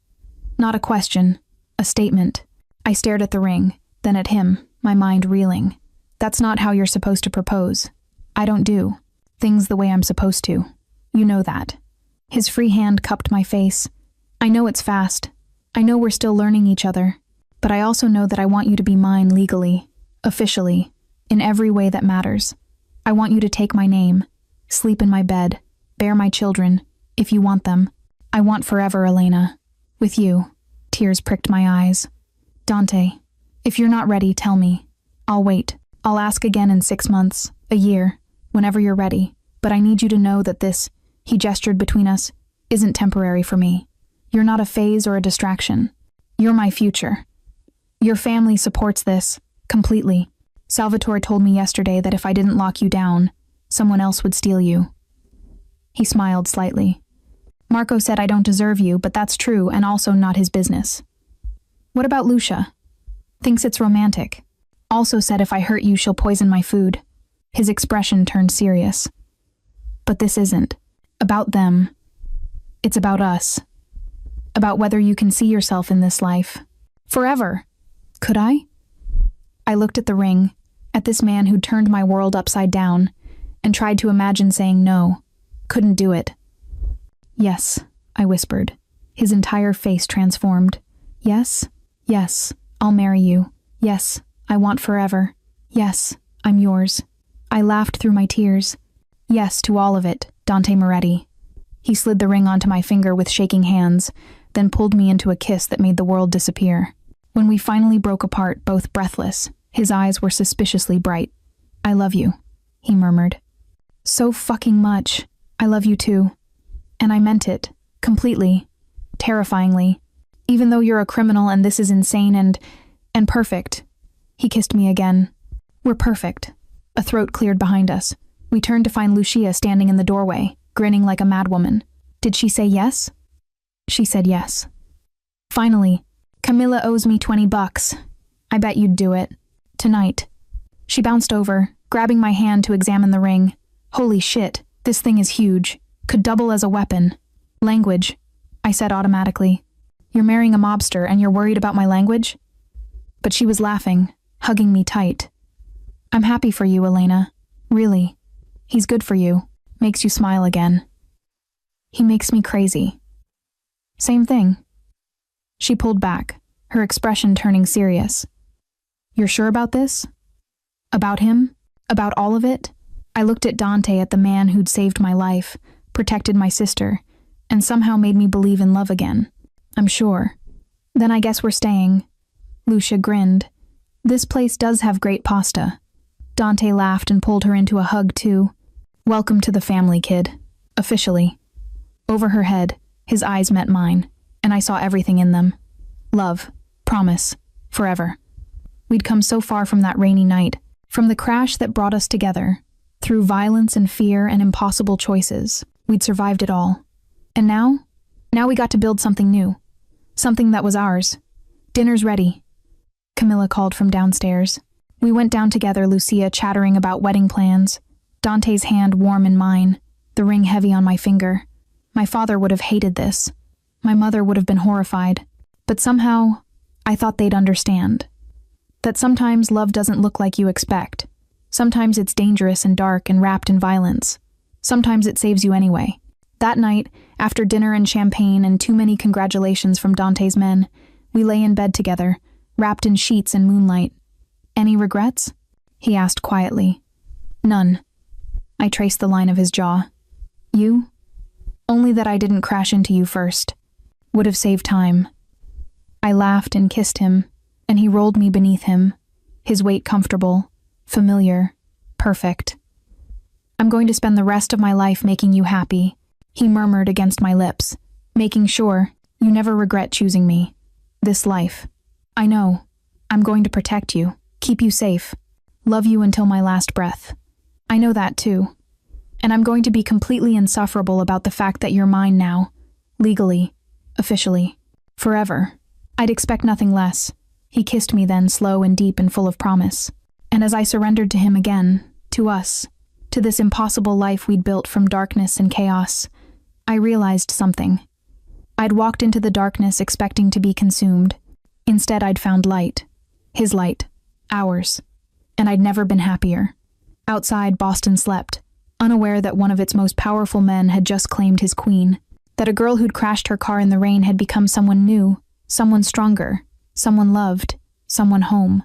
Not a question, a statement. I stared at the ring, then at him, my mind reeling. That's not how you're supposed to propose. I don't do things the way I'm supposed to. You know that. His free hand cupped my face. I know it's fast. I know we're still learning each other. But I also know that I want you to be mine legally, officially, in every way that matters. I want you to take my name, sleep in my bed, bear my children, if you want them. I want forever, Elena. With you. Tears pricked my eyes. Dante, if you're not ready, tell me. I'll wait. I'll ask again in 6 months, a year, whenever you're ready. But I need you to know that this, he gestured between us, isn't temporary for me. You're not a phase or a distraction. You're my future. Your family supports this, completely. Salvatore told me yesterday that if I didn't lock you down, someone else would steal you. He smiled slightly. Marco said I don't deserve you, but that's true and also not his business. What about Lucia? Thinks it's romantic. Also said if I hurt you, she'll poison my food. His expression turned serious. But this isn't about them. It's about us. About whether you can see yourself in this life. Forever. Could I? I looked at the ring, at this man who'd turned my world upside down, and tried to imagine saying no. Couldn't do it. Yes, I whispered. His entire face transformed. Yes, yes, I'll marry you. Yes, I want forever. Yes, I'm yours. I laughed through my tears. Yes to all of it, Dante Moretti. He slid the ring onto my finger with shaking hands, then pulled me into a kiss that made the world disappear. When we finally broke apart, both breathless, his eyes were suspiciously bright. I love you, he murmured. So fucking much. I love you too. And I meant it, completely, terrifyingly. Even though you're a criminal and this is insane and perfect. He kissed me again. We're perfect. A throat cleared behind us. We turned to find Lucia standing in the doorway, grinning like a madwoman. Did she say yes? She said yes. Finally, Camilla owes me $20. I bet you'd do it. Tonight. She bounced over, grabbing my hand to examine the ring. Holy shit, this thing is huge. Could double as a weapon. Language, I said automatically. You're marrying a mobster and you're worried about my language? But she was laughing, hugging me tight. I'm happy for you, Elena. Really. He's good for you. Makes you smile again. He makes me crazy. Same thing. She pulled back, her expression turning serious. You're sure about this? About him? About all of it? I looked at Dante, at the man who'd saved my life, protected my sister, and somehow made me believe in love again. I'm sure. Then I guess we're staying. Lucia grinned. This place does have great pasta. Dante laughed and pulled her into a hug too. Welcome to the family, kid. Officially. Over her head, his eyes met mine, and I saw everything in them. Love, promise, forever. We'd come so far from that rainy night, from the crash that brought us together. Through violence and fear and impossible choices, we'd survived it all. And now we got to build something new. Something that was ours. Dinner's ready. Camilla called from downstairs. We went down together, Lucia chattering about wedding plans. Dante's hand warm in mine, the ring heavy on my finger. My father would have hated this. My mother would have been horrified. But somehow, I thought they'd understand. That sometimes love doesn't look like you expect. Sometimes it's dangerous and dark and wrapped in violence. Sometimes it saves you anyway. That night, after dinner and champagne and too many congratulations from Dante's men, we lay in bed together, wrapped in sheets and moonlight. Any regrets? He asked quietly. None. I traced the line of his jaw. You? Only that I didn't crash into you first. Would have saved time. I laughed and kissed him, and he rolled me beneath him, his weight comfortable, familiar, perfect. I'm going to spend the rest of my life making you happy, he murmured against my lips, making sure you never regret choosing me. This life. I know. I'm going to protect you, keep you safe, love you until my last breath. I know that too. And I'm going to be completely insufferable about the fact that you're mine now, legally, officially, forever. I'd expect nothing less. He kissed me then, slow and deep and full of promise. And as I surrendered to him again, to us, to this impossible life we'd built from darkness and chaos, I realized something. I'd walked into the darkness expecting to be consumed. Instead, I'd found light. His light. Ours. And I'd never been happier. Outside, Boston slept, unaware that one of its most powerful men had just claimed his queen, that a girl who'd crashed her car in the rain had become someone new, someone stronger, someone loved, someone home.